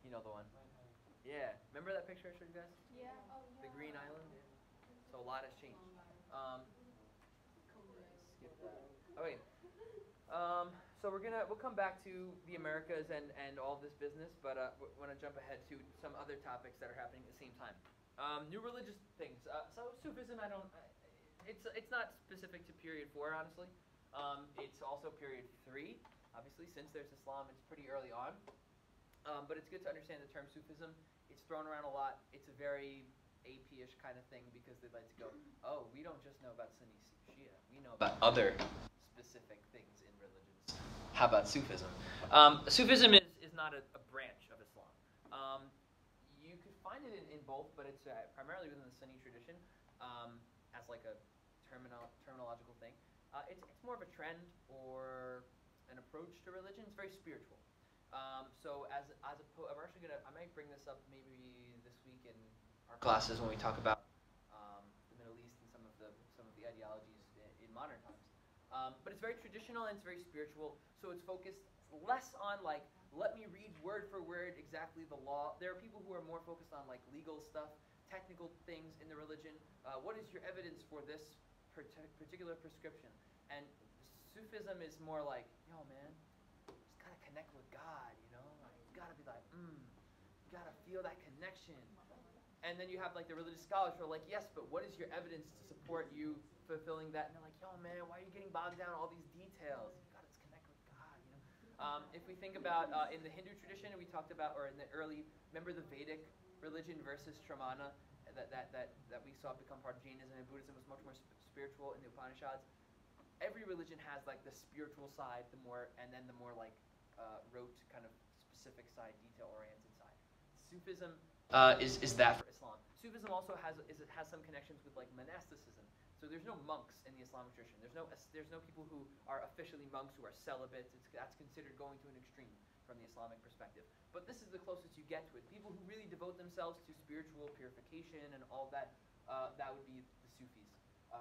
You know the one. Yeah. Remember that picture I showed you guys? Yeah. The green island? So a lot has changed. Skip that. Okay. So we'll come back to the Americas and all this business, but we want to jump ahead to some other topics that are happening at the same time. New religious things. So Sufism, it's not specific to period 4, honestly. It's also period 3. Obviously, since there's Islam, it's pretty early on. But it's good to understand the term Sufism. It's thrown around a lot. It's a very AP-ish kind of thing because they like to go, oh, we don't just know about Sunni Shia. We know about other specific things in religions. How about Sufism? Sufism is not a branch of Islam. You could find it in both, but it's primarily within the Sunni tradition as like a terminological thing. It's more of a trend or an approach to religion. It's very spiritual. So I might bring this up maybe this week in our classes when we talk about the Middle East and some of the ideologies in modern times. But it's very traditional and it's very spiritual. So it's focused less on like, let me read word for word exactly the law. There are people who are more focused on like legal stuff, technical things in the religion. What is your evidence for this particular prescription? And Sufism is more like, yo man, just gotta connect with God, you know? Like, you gotta be like, you gotta feel that connection. And then you have like the religious scholars who are like, yes, but what is your evidence to support you fulfilling that? And they're like, yo, man, why are you getting bogged down in all these details? You got to connect with God, you know. If we think about in the Hindu tradition, we talked about, or in the early, remember the Vedic religion versus Shramana that we saw become part of Jainism, and Buddhism was much more spiritual in the Upanishads. Every religion has like the spiritual side, the more, and then the more like rote kind of specific side, detail-oriented side. Sufism is that for Islam. Sufism also has some connections with like monasticism. So there's no monks in the Islamic tradition. There's no people who are officially monks who are celibate. That's considered going to an extreme from the Islamic perspective. But this is the closest you get to it. People who really devote themselves to spiritual purification and all that, that would be the Sufis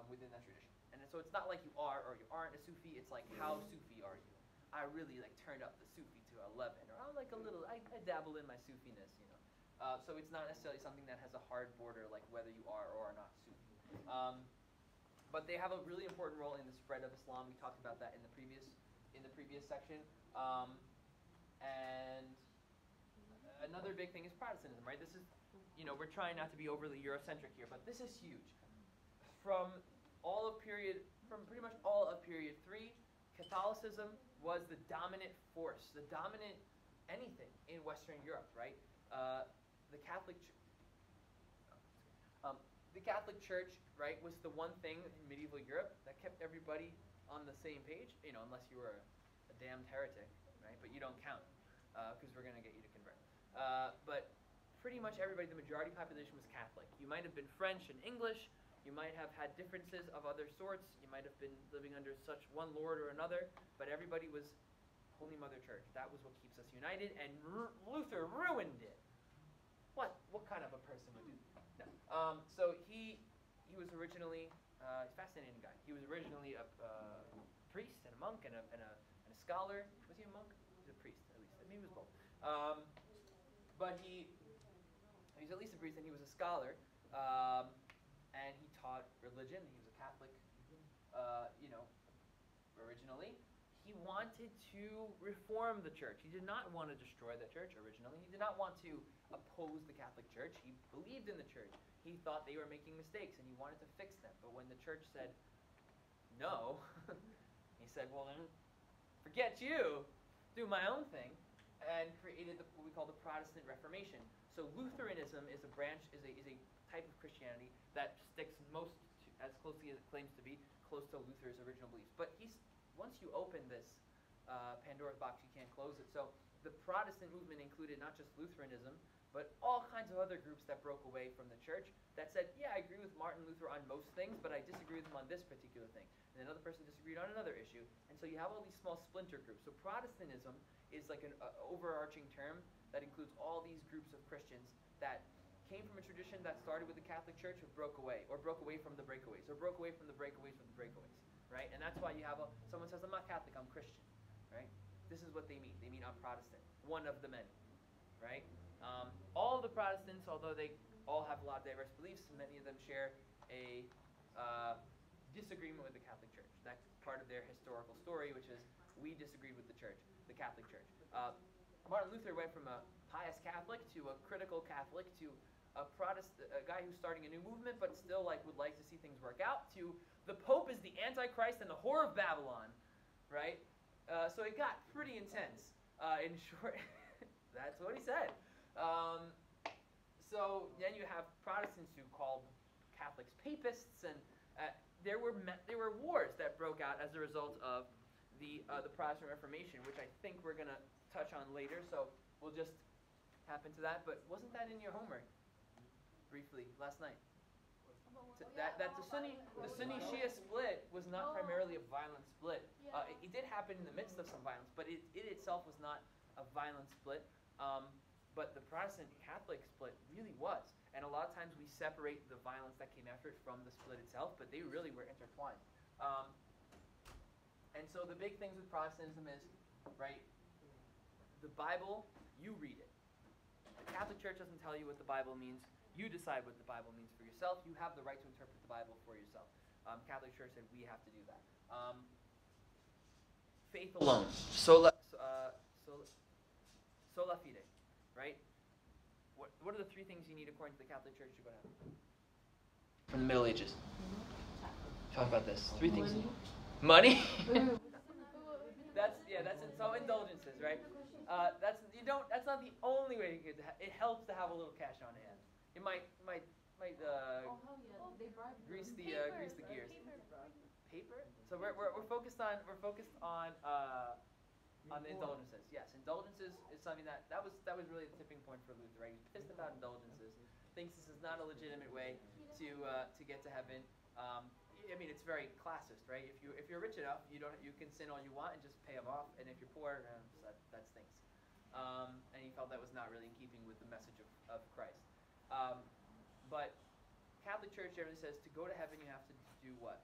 within that tradition. And so it's not like you are or you aren't a Sufi. It's like, how Sufi are you? I really like turned up the Sufi to 11, or I'm like a little, I dabble in my Sufiness, you know. So it's not necessarily something that has a hard border, like whether you are or are not Sufi. But they have a really important role in the spread of Islam. We talked about that in the previous section. And another big thing is Protestantism, right? This is, you know, we're trying not to be overly Eurocentric here, but this is huge. From pretty much all of period 3, Catholicism was the dominant force, the dominant anything in Western Europe, right? The Catholic Church, right, was the one thing in medieval Europe that kept everybody on the same page, you know, unless you were a damned heretic, right? But you don't count, because we're going to get you to convert. But pretty much everybody, the majority population was Catholic. You might have been French and English. You might have had differences of other sorts. You might have been living under such one lord or another, but everybody was Holy Mother Church. That was what keeps us united, and Luther ruined it. What kind of a person would do that? No. So he was originally he's a fascinating guy. He was originally a priest and a monk and a scholar. Was he a monk? He was a priest, at least. Maybe he was both. But he's at least a priest, and he was a scholar. And he taught religion. He was a Catholic, originally. He wanted to reform the church. He did not want to destroy the church originally. He did not want to oppose the Catholic Church. He believed in the church. He thought they were making mistakes, and he wanted to fix them. But when the church said no, he said, well, then forget you, do my own thing, and created what we call the Protestant Reformation. So Lutheranism is a branch, is a type of Christianity that sticks as closely as it claims to be, close to Luther's original beliefs. But once you open this Pandora's box, you can't close it. So the Protestant movement included not just Lutheranism, but all kinds of other groups that broke away from the church that said, yeah, I agree with Martin Luther on most things, but I disagree with him on this particular thing. And another person disagreed on another issue. And so you have all these small splinter groups. So Protestantism is like an overarching term that includes all these groups of Christians that came from a tradition that started with the Catholic Church or broke away from the breakaways, or broke away from the breakaways from the breakaways, right? And that's why you have someone says, I'm not Catholic, I'm Christian, right? This is what they mean. They mean I'm Protestant, one of the many, right? All of the Protestants, although they all have a lot of diverse beliefs, many of them share a disagreement with the Catholic Church. That's part of their historical story, which is we disagreed with the church, the Catholic Church. Martin Luther went from a pious Catholic to a critical Catholic to a Protestant, a guy who's starting a new movement but still would like to see things work out, to the Pope is the Antichrist and the whore of Babylon, right? So it got pretty intense. In short, that's what he said. So then you have Protestants who called Catholics papists, and there were wars that broke out as a result of the Protestant Reformation, which I think we're going to touch on later. So we'll just tap into that. But wasn't that in your homework briefly last night? That the Sunni Shia split was not primarily a violent split. It did happen in the midst of some violence, but it itself was not a violent split. But the Protestant Catholic split really was. And a lot of times we separate the violence that came after it from the split itself, but they really were intertwined. And so the big things with Protestantism is, right, the Bible, you read it. The Catholic Church doesn't tell you what the Bible means. You decide what the Bible means for yourself. You have the right to interpret the Bible for yourself. Catholic Church said we have to do that. Faith alone. Sola fide. Right? what are the 3 things you need according to the Catholic Church to go to heaven? From the Middle Ages. Talk about this. 3 things. Money. That's so indulgences, right? That's not the only way you get to it helps to have a little cash on hand. It might grease the gears. Paper. So we're focused on the indulgences. Yes, indulgences is something that was really the tipping point for Luther, right? He's pissed about indulgences. Thinks this is not a legitimate way to get to heaven. I mean, it's very classist, right? If you're rich enough, you can sin all you want and just pay them off, and if you're poor, that stinks. And he felt that was not really in keeping with the message of Christ. But Catholic Church generally says to go to heaven, you have to do what?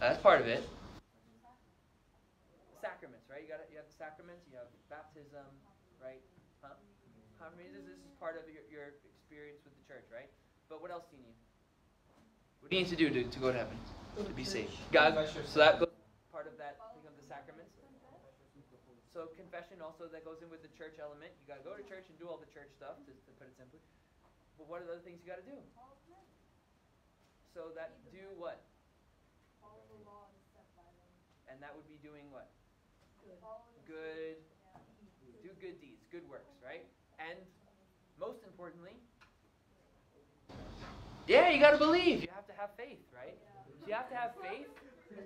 That's part of it. Sacraments, right? You have the sacraments. You have baptism, right? This is part of your experience with the church, right? But what else do you need? What do you need to do to go to heaven? To be saved. God. So that goes part of that thing of the sacraments. So confession also that goes in with the church element. You got to go to church and do all the church stuff, to put it simply. But what are the other things you got to do? So that do what? Follow the law and set by them. And that would be doing what? Good. Do good deeds, good works, right? And most importantly, you got to believe. You have to have faith, right? So you have to have faith,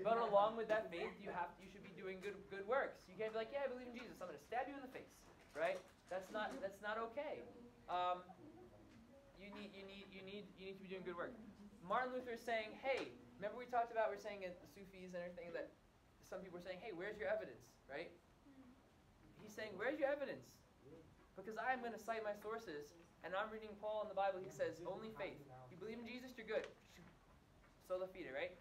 but along with that faith, you should be doing good works. You can't be like, I believe in Jesus. I'm going to stab you in the face, right? That's not okay. You need to be doing good work. Martin Luther is saying, hey, remember we talked about, we're saying at the Sufis and everything that some people are saying, hey, where's your evidence, right? He's saying, where's your evidence? Because I'm going to cite my sources, and I'm reading Paul in the Bible. He says, only faith. You believe in Jesus, you're good. Sola fide, right?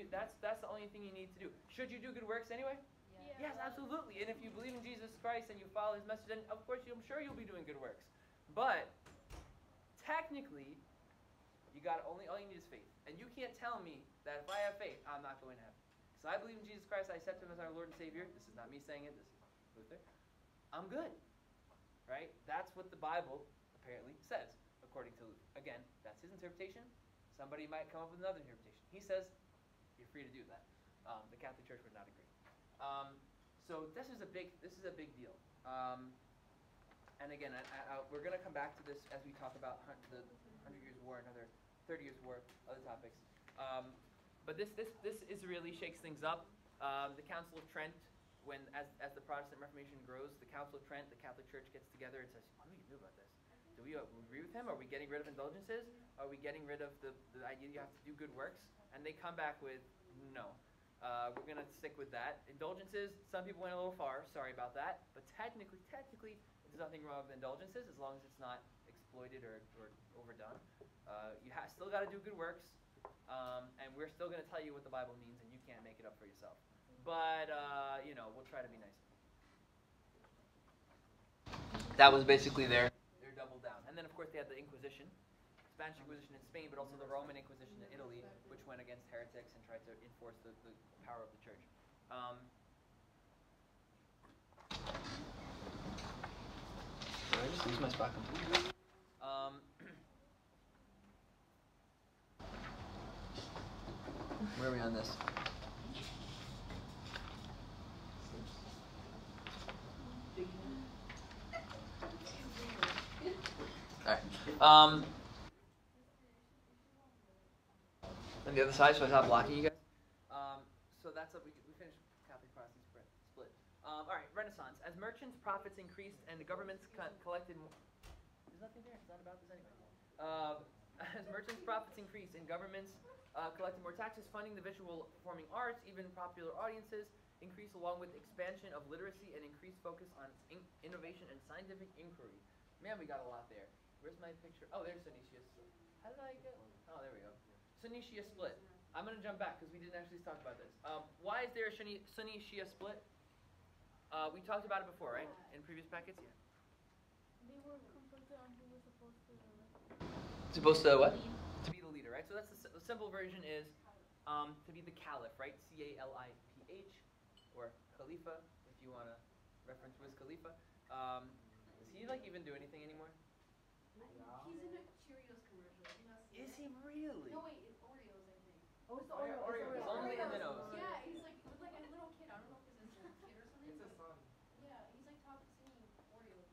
That's the only thing you need to do. Should you do good works anyway? Yes, absolutely. And if you believe in Jesus Christ and you follow His message, then of course I'm sure you'll be doing good works. But technically, all you need is faith. And you can't tell me that if I have faith, I'm not going to heaven. Because I believe in Jesus Christ, I accept Him as our Lord and Savior. This is not me saying it, this is Luther. I'm good. Right? That's what the Bible apparently says, according to Luther. Again, that's his interpretation. Somebody might come up with another interpretation. He says, you're free to do that. The Catholic Church would not agree. So this is a big deal. And again, we're going to come back to this as we talk about the 100 Years' War, another 30 Years' War, other topics. But this really shakes things up. The Council of Trent, as the Protestant Reformation grows, the Council of Trent, the Catholic Church gets together and says, what do we do about this? Do we agree with him? Are we getting rid of indulgences? Are we getting rid of the idea you have to do good works? And they come back with, no. We're going to stick with that. Indulgences, some people went a little far. Sorry about that. But technically, there's nothing wrong with indulgences as long as it's not exploited or overdone. You still got to do good works. And we're still going to tell you what the Bible means, and you can't make it up for yourself. But, we'll try to be nice. That was basically their double down. And then, of course, they had the Inquisition. Spanish Inquisition in Spain, but also the Roman Inquisition in Italy, which went against heretics and tried to enforce the power of the church. Did I just lose my spot completely? Where are we on this? Alright. On the other side, so I stop blocking you guys. So that's what we finished Catholic Protestant split. Alright, Renaissance. As merchants' profits increased and the governments collected more. There's nothing there. It's not about this anyway. As merchants' profits increased and governments collected more taxes, funding the visual performing arts, even popular audiences, increased along with expansion of literacy and increased focus on innovation and scientific inquiry. Man, we got a lot there. Where's my picture? Oh, there's Phoenicia. How did I get? Oh, there we go. Sunni-Shia split. I'm going to jump back because we didn't actually talk about this. Why is there a Sunni-Shia split? We talked about it before, right? In previous packets? Yeah. They were conflicted on who was supposed to Supposed to what? To be the leader, right? So that's the simple version is to be the caliph, right? C-A-L-I-P-H, or Khalifa, if you want to reference Wiz Khalifa. he like even do anything anymore? He's in a Cheerios commercial. Have you not seen Is it? he really? No, wait, it's Oreos, I think. Oh, it's the Oreo- Oreo. Oreo. It's only the minnows. Yeah, he's like with like a little kid. I don't know if this is a kid or something. It's a but son. yeah, he's like singing Oreo.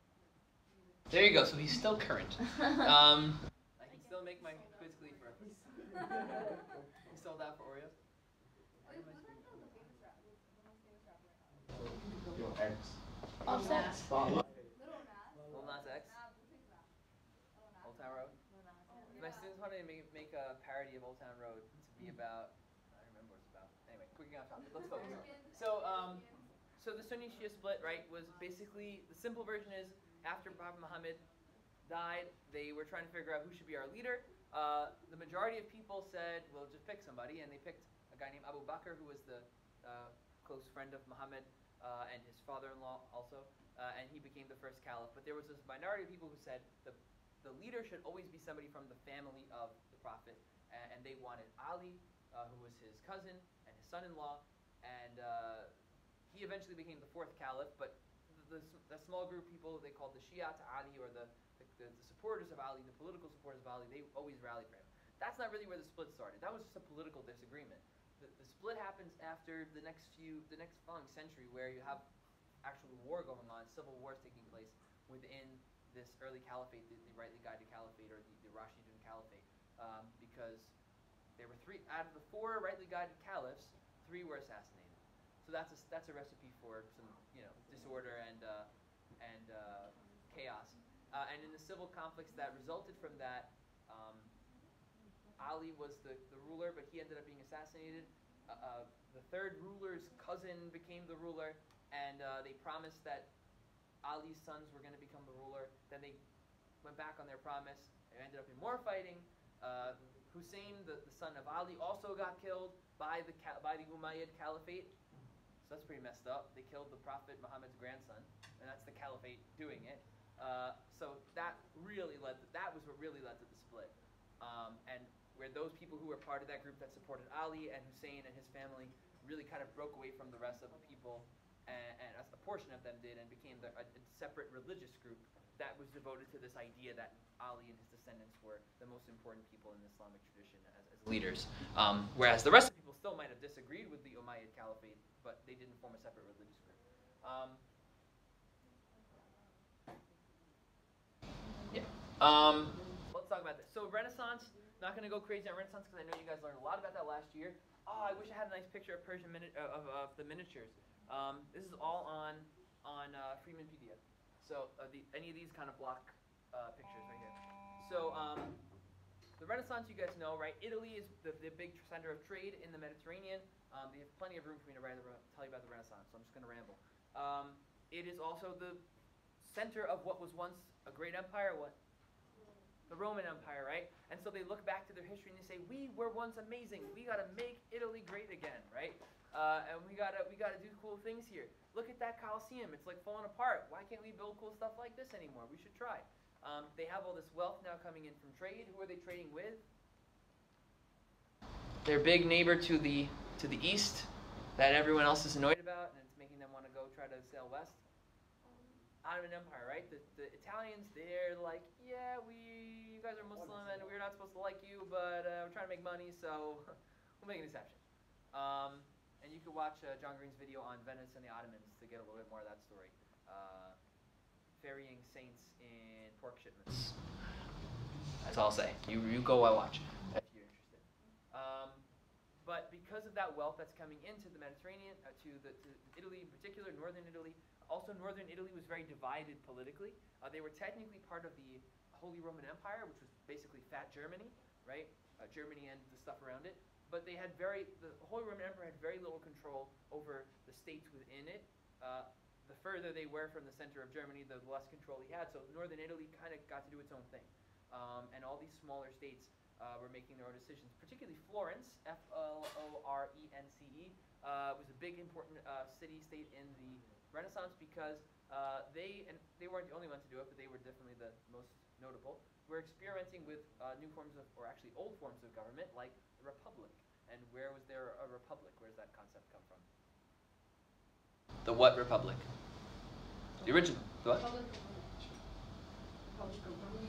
Music. There you go. So he's still current. I can still make my quiz glee for. You sold out for Oreos. Wait, who's like the famous rapper? The most famous rapper right now? Yo, X. Offset. Little Nas. Lil Nas X. Nah, we'll take that. Little Nas. Old Town Road. My students wanted to make a parody of Old Town Road to be about. I don't remember what it's about. Anyway, quick off topic. Let's focus. So the Sunni Shia split, right, was basically the simple version is after Prophet Muhammad died, they were trying to figure out who should be our leader. The majority of people said, "Well, just pick somebody," and they picked a guy named Abu Bakr, who was the close friend of Muhammad and his father-in-law also, and he became the first caliph. But there was this minority of people who said the leader should always be somebody from the family of the Prophet, and they wanted Ali, who was his cousin and his son-in-law, and he eventually became the fourth caliph. But the small group of people they called the Shia to Ali, or the supporters of Ali, the political supporters of Ali, they always rallied for him. That's not really where the split started. That was just a political disagreement. The split happens after the next following century, where you have actual war going on, civil wars taking place within this early caliphate, the rightly guided caliphate, or the Rashidun caliphate, because there were three out of the four rightly guided caliphs, three were assassinated. So that's a recipe for some disorder and chaos. And in the civil conflicts that resulted from that, Ali was the ruler, but he ended up being assassinated. The third ruler's cousin became the ruler, and they promised that Ali's sons were going to become the ruler. Then they went back on their promise. There ended up in more fighting. Hussein, the son of Ali, also got killed by the Umayyad Caliphate. So that's pretty messed up. They killed the Prophet Muhammad's grandson, and that's the Caliphate doing it. So that was what really led to the split. And where those people who were part of that group that supported Ali and Hussein and his family really kind of broke away from the rest of the people, and a portion of them did, and became a separate religious group that was devoted to this idea that Ali and his descendants were the most important people in the Islamic tradition as leaders. Whereas the rest of the people still might have disagreed with the Umayyad Caliphate, but they didn't form a separate religious group. Let's talk about this. So Renaissance, not going to go crazy on Renaissance because I know you guys learned a lot about that last year. Oh, I wish I had a nice picture of Persian of the miniatures. This is all on Freemanpedia. So any of these kind of block pictures right here. So the Renaissance, you guys know, right? Italy is the big center of trade in the Mediterranean. They have plenty of room for me to tell you about the Renaissance, so I'm just going to ramble. It is also the center of what was once a great empire. What? The Roman Empire, right? And so they look back to their history and they say, we were once amazing. We got to make Italy great again, right? And we gotta do cool things here. Look at that Colosseum. It's like falling apart. Why can't we build cool stuff like this anymore? We should try. They have all this wealth now coming in from trade. Who are they trading with? Their big neighbor to the east that everyone else is annoyed about, and it's making them want to go try to sail west. Ottoman Empire, right? The Italians, they're like, yeah, you guys are Muslim and we're not supposed to like you, but we're trying to make money, so we'll make an exception. And you can watch John Green's video on Venice and the Ottomans to get a little bit more of that story. Ferrying saints in pork shipments. That's all I'll say. You go watch if you're interested. But because of that wealth that's coming into the Mediterranean, to Italy in particular, northern Italy. Also, northern Italy was very divided politically. They were technically part of the Holy Roman Empire, which was basically Fat Germany, right? Germany and the stuff around it. But the Holy Roman Empire had very little control over the states within it. The further they were from the center of Germany, the less control he had. So northern Italy kind of got to do its own thing. And all these smaller states were making their own decisions. Particularly Florence, Florence, was a big, important city-state in the Renaissance because they weren't the only ones to do it, but they were definitely the most notable. We're experimenting with new forms of, or actually old forms of government, like the Republic. And where was there a republic? Where does that concept come from? The what republic? The original. The what?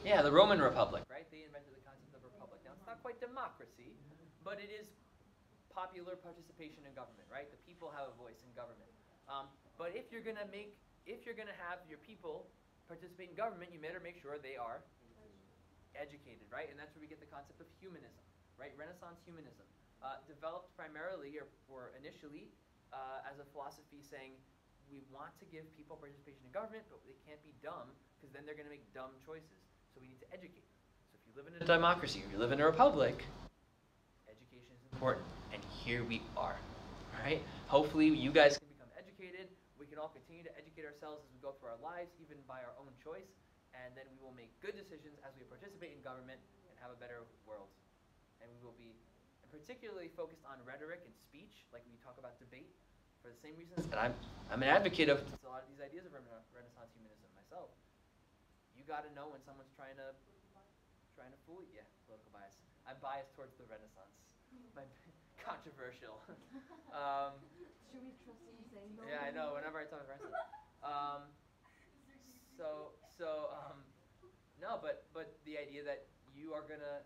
Yeah, the Roman Republic, right? They invented the concept of republic. Now, it's not quite democracy, but it is popular participation in government, right? The people have a voice in government. But if you're gonna have your people participate in government, you better make sure they are educated, right? And that's where we get the concept of humanism, right? Renaissance humanism, developed primarily or initially as a philosophy saying we want to give people participation in government, but they can't be dumb because then they're going to make dumb choices. So we need to educate them. So if you live in a democracy or you live in a republic, education is important. And here we are, right? Hopefully you guys can become educated. We can all continue to educate ourselves as we go through our lives, even by our own choice. And then we will make good decisions as we participate in government and have a better world. And we will be particularly focused on rhetoric and speech, like we talk about debate, for the same reasons. And I'm an advocate of a lot of these ideas of Renaissance humanism myself. You got to know when someone's trying to fool you. Yeah, political bias. I'm biased towards the Renaissance. Controversial. Should we trust you saying no? Yeah, I know. Whenever I talk about Renaissance. No, but the idea that you are gonna,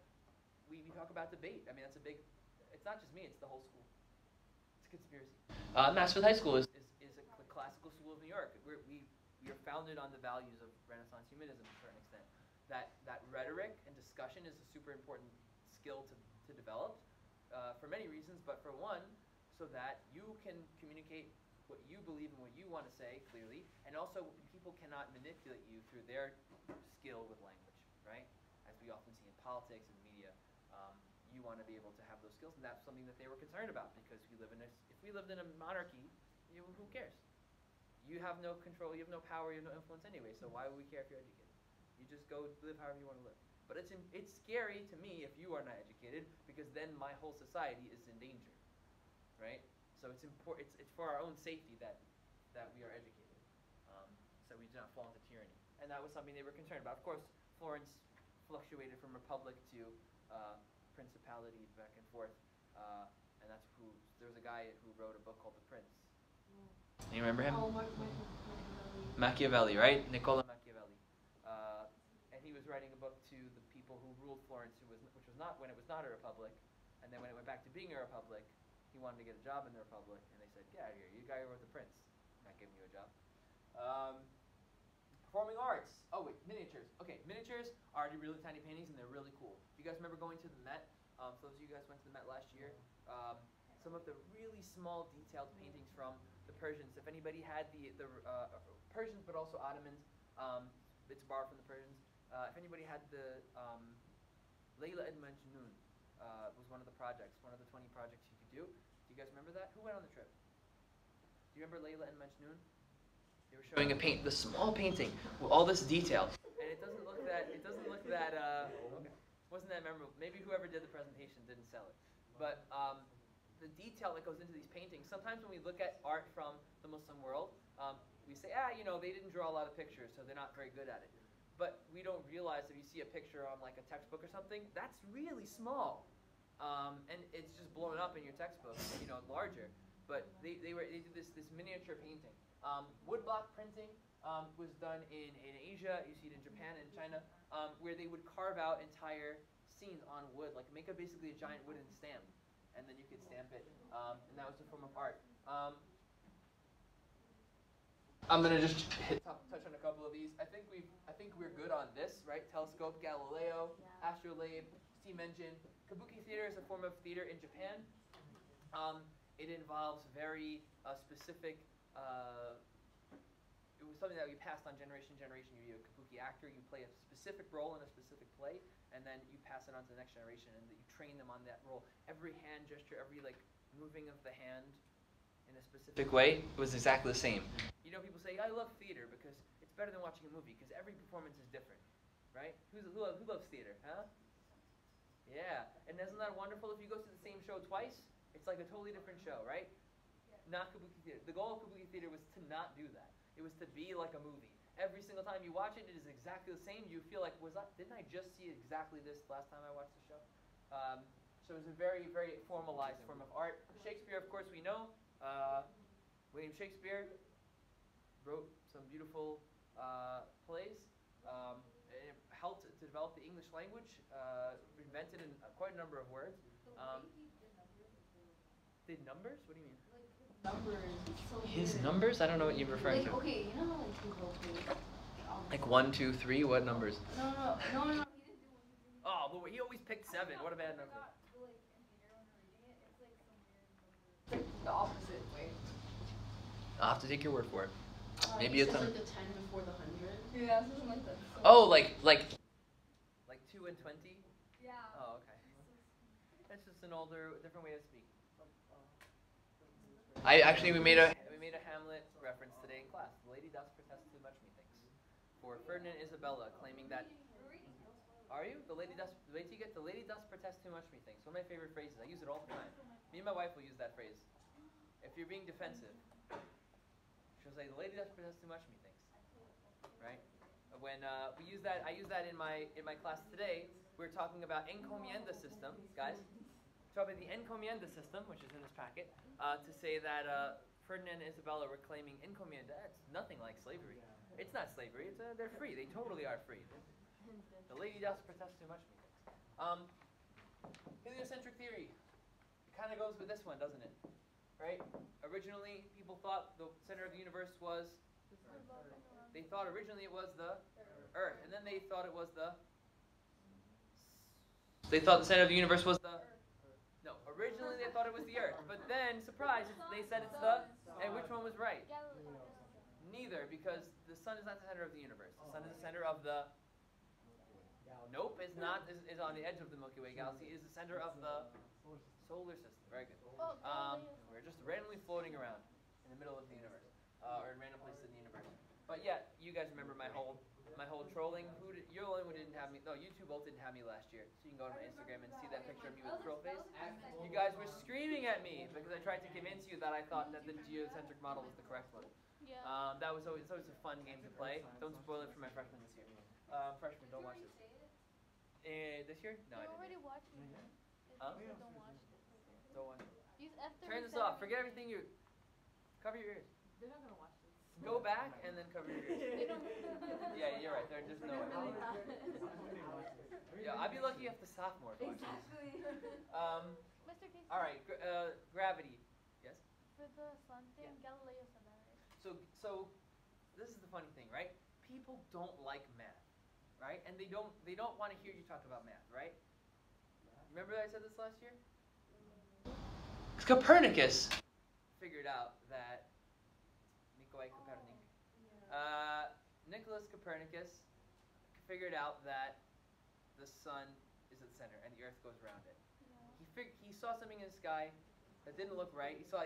we talk about debate. I mean, that's a big. It's not just me. It's the whole school. It's a conspiracy. Massfield High School is a classical school of New York. We are founded on the values of Renaissance humanism to a certain extent. That rhetoric and discussion is a super important skill to develop for many reasons, but for one, so that you can communicate what you believe and what you want to say clearly, and also people cannot manipulate you through their skill with language, right? As we often see in politics and media, you want to be able to have those skills, and that's something that they were concerned about because if we lived in a monarchy, who cares? You have no control, you have no power, you have no influence anyway, so why would we care if you're educated? You just go live however you want to live. But it's scary to me if you are not educated, because then my whole society is in danger, right? So it's important. It's for our own safety that we are educated, so we do not fall into tyranny. And that was something they were concerned about. Of course, Florence fluctuated from republic to principality back and forth, and that's there was a guy who wrote a book called The Prince. You remember him? Oh, Machiavelli, right? Niccolo Machiavelli. And he was writing a book to the people who ruled Florence, which was not when it was not a republic, and then when it went back to being a republic, he wanted to get a job in the republic, and they said, "Get out of here! You guy who wrote The Prince, not giving you a job." Performing arts. Oh wait, miniatures. Okay, miniatures are the really tiny paintings, and they're really cool. You guys remember going to the Met? For those of you guys went to the Met last year, some of the really small, detailed paintings from the Persians. If anybody had the Persians, but also Ottomans, it's borrowed from the Persians. If anybody had the Layla and Majnun, was one of the projects, one of the 20 projects you could do. Do you guys remember that? Who went on the trip? Do you remember Layla and Majnun? They were showing the small painting with all this detail, and it doesn't look that wasn't that memorable. Maybe whoever did the presentation didn't sell it, but the detail that goes into these paintings. Sometimes when we look at art from the Muslim world, we say, they didn't draw a lot of pictures, so they're not very good at it. But we don't realize if you see a picture on like a textbook or something, that's really small, and it's just blown up in your textbook, larger. But they did this miniature painting. Woodblock printing was done in Asia. You see it in Japan and China, where they would carve out entire scenes on wood, like make basically a giant wooden stamp, and then you could stamp it, and that was a form of art. I'm gonna just touch on a couple of these. I think we're good on this, right? Telescope, Galileo, astrolabe, steam engine. Kabuki theater is a form of theater in Japan. It involves very specific. It was something that we passed on generation to generation. You're a kabuki actor. You play a specific role in a specific play, and then you pass it on to the next generation, and you train them on that role. Every hand gesture, every moving of the hand in a specific way was exactly the same. People say, I love theater because it's better than watching a movie because every performance is different, right? Who loves theater, huh? Yeah, and isn't that wonderful? If you go to the same show twice, it's like a totally different show, right? Not kabuki theater. The goal of kabuki theater was to not do that. It was to be like a movie. Every single time you watch it, it is exactly the same. You feel like, didn't I just see exactly this last time I watched the show? So it was a very, very formalized form of art. Shakespeare, of course, we know. William Shakespeare wrote some beautiful plays. English language, invented in quite a number of words. Did numbers? What do you mean? Numbers. It's so His weird. numbers? I don't know what you're referring Like, to. okay, you know how like people play. Like 1, 2, 3. What numbers? No. He didn't do one. Oh, but he always picked 7. What a bad number. Like the opposite way. I'll have to take your word for it. Maybe He it's says, on. like the 10 before the 100. Yeah, something like that. Oh, like 2 and 20. Yeah. Oh, okay. That's just an older, different way of speaking. We made a Hamlet reference today in class. The lady does protest too much, methinks. For Ferdinand and Isabella, claiming that. Are you? The lady does. Wait till you get the lady does protest too much, methinks. One of my favorite phrases. I use it all the time. Me and my wife will use that phrase. If you're being defensive, she'll say, "The lady does protest too much, methinks." Right? When we use that, I use that in my class today. We're talking about encomienda system, guys. Talking about the encomienda system, which is in this packet, to say that Ferdinand and Isabella were claiming encomienda. It's nothing like slavery. It's not slavery. It's they're free. They totally are free. The lady does protest too much, methinks. Heliocentric theory. It kind of goes with this one, doesn't it? Right? Originally, people thought the center of the universe was. They thought originally it was the Earth, and then they thought it was the. They thought the center of the universe was the. No, originally they thought it was the Earth, but then, surprise, they said it's the. And which one was right? Neither, because the sun is not the center of the universe. The sun is the center of the. Nope, it's not. Is on the edge of the Milky Way galaxy. Is the center of the solar system. Very good. We're just randomly floating around in the middle of the universe, or in random places in the universe. But yeah, you guys remember my whole trolling. You're the only one who didn't have me. No, you two both didn't have me last year. So you can go to my Instagram and see that picture of me with a troll face. You guys were screaming at me because I tried to convince you that I thought that the geocentric model was the correct one. Yeah. That was always a fun game to play. Don't spoil it for my freshmen this year. Freshmen, don't watch this. This year? No, I You already didn't. watched it. Huh? Don't watch it. Don't watch it. Use F37. Turn this off. Forget everything you. Cover your ears. They're not gonna watch this. Go back and then cover your ears. They don't. Yeah, you're right. There's no way. Yeah, I'd be lucky if the sophomores watch this. Mr. Casey. All right, gravity. Yes. For the sun thing, Galileo said that, right? So this is the funny thing, right? People don't like math, right? And they don't want to hear you talk about math, right? Remember that I said this last year? Copernicus figured out that Nicholas Copernicus figured out that the sun is at the center and the Earth goes around it. He saw something in the sky that didn't look right. He saw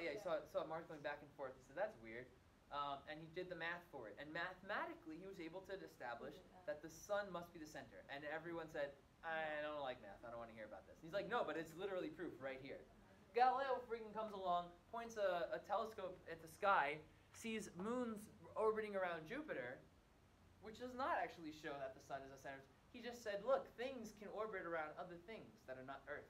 Mars going back and forth. He said, "That's weird," and he did the math for it. And mathematically, he was able to establish that the sun must be the center. And everyone said, "I don't like math. I don't want to hear about this." And he's like, "No, but it's literally proof right here." Galileo freaking comes along, points a telescope at the sky, sees moons orbiting around Jupiter, which does not actually show that the sun is the center. He just said, look, things can orbit around other things that are not Earth.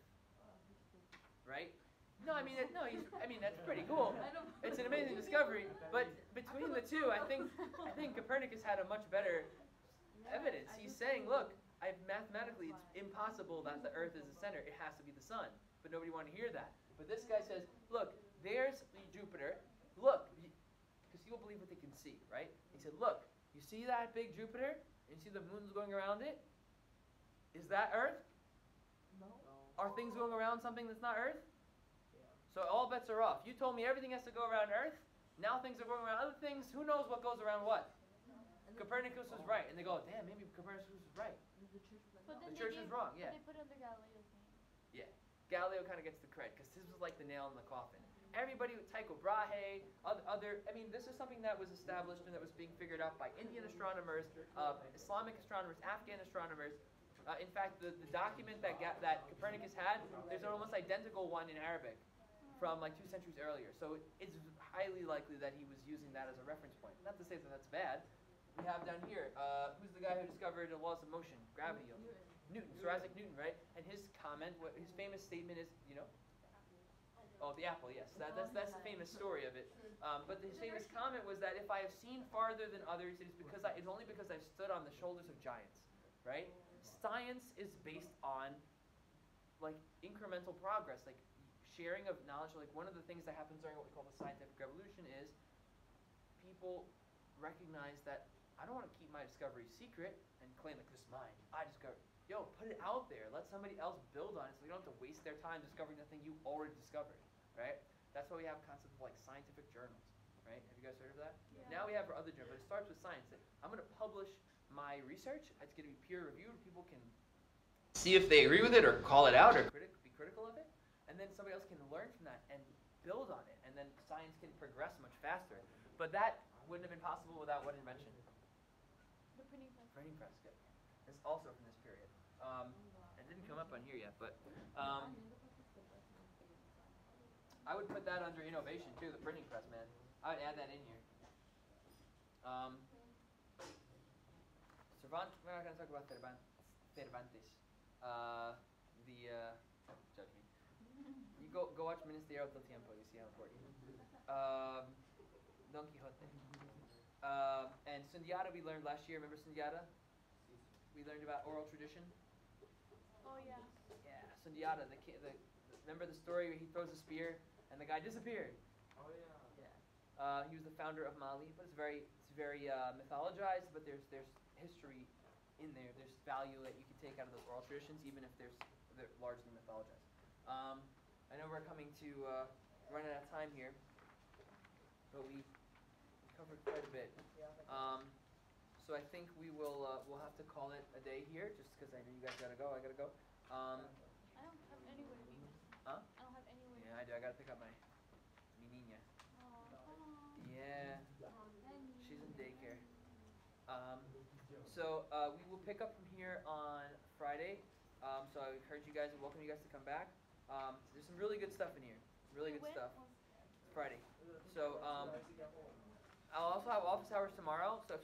Right? No, I mean, that's pretty cool. It's an amazing discovery. But between the two, I think Copernicus had a much better evidence. He's saying, look, mathematically, it's impossible that the Earth is the center. It has to be the sun. But nobody wanted to hear that. But this guy says, look, there's Jupiter. Look, because people believe what they can see, right? He said, look, you see that big Jupiter? And you see the moons going around it? Is that Earth? No. Are things going around something that's not Earth? So all bets are off. You told me everything has to go around Earth. Now things are going around other things. Who knows what goes around what? Copernicus was right. And they go, damn, maybe Copernicus was right. But then The church is wrong, yeah. They put under Galileo's name. Yeah. Galileo kind of gets the credit because this was like the nail in the coffin. Everybody with Tycho Brahe, this is something that was established and that was being figured out by Indian astronomers, Islamic astronomers, Afghan astronomers. In fact, the document that Copernicus had, there's an almost identical one in Arabic from like 2 centuries earlier. So it's highly likely that he was using that as a reference point. Not to say that that's bad. We have down here, who's the guy who discovered the laws of motion, gravity? Newton, Sir Isaac Newton, right? And his comment, his famous statement is, oh, the apple, yes. That's the famous story of it. But his famous comment was that if I have seen farther than others, it's only because I've stood on the shoulders of giants, right? science is based on like incremental progress, like sharing of knowledge. Like one of the things that happens during what we call the scientific revolution is people recognize that I don't want to keep my discovery secret and claim like this is mine. I discovered. Yo, put it out there. Let somebody else build on it, so you don't have to waste their time discovering the thing you already discovered, right? That's why we have concepts like scientific journals, right? Have you guys heard of that? Yeah. Now we have our other journal, but it starts with science. That I'm going to publish my research. It's going to be peer reviewed. People can see if they agree with it or call it out or be critical of it, and then somebody else can learn from that and build on it, and then science can progress much faster. But that wouldn't have been possible without what invention? The printing press. Printing press. Good. It's also from this period. It didn't come up on here yet, but I would put that under innovation too. The printing press, man. I would add that in here. Cervantes. We're not gonna talk about Cervantes. Judge me. You go watch Ministerio del Tiempo. You see how important. Don Quixote. And Sundiata we learned last year. Remember Sundiata? We learned about oral tradition. Oh yeah. Yeah, Sundiata. Remember the story where he throws a spear and the guy disappeared. Oh yeah. Yeah. He was the founder of Mali, but it's very mythologized. But there's history in there. There's value that you can take out of those oral traditions, even if they're largely mythologized. I know we're coming to run out of time here, but we covered quite a bit. So I think we'll have to call it a day here, just because I know you guys gotta go. I gotta go. I don't have anywhere to be. Huh? I don't have anywhere. Yeah, I do. I gotta pick up my niña. Yeah, she's in daycare. So we will pick up from here on Friday. So I encourage you guys and welcome you guys to come back. There's some really good stuff in here. Really good stuff. Friday. So I'll also have office hours tomorrow. So if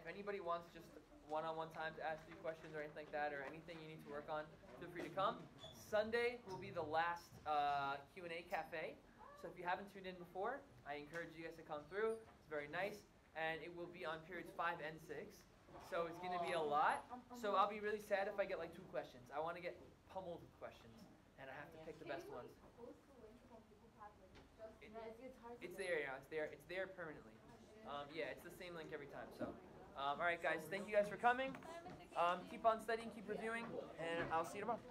anybody wants just one-on-one time to ask you questions or anything like that, or anything you need to work on, feel free to come. Sunday will be the last Q&A cafe. So if you haven't tuned in before, I encourage you guys to come through. It's very nice, and it will be on periods 5 and 6. So it's going to be a lot. So I'll be really sad if I get like 2 questions. I want to get pummeled with questions, and I have to pick the best ones. It's there, yeah. It's there permanently. Yeah, it's the same link every time. So, all right, guys. Thank you guys for coming. Keep on studying, keep reviewing, and I'll see you tomorrow.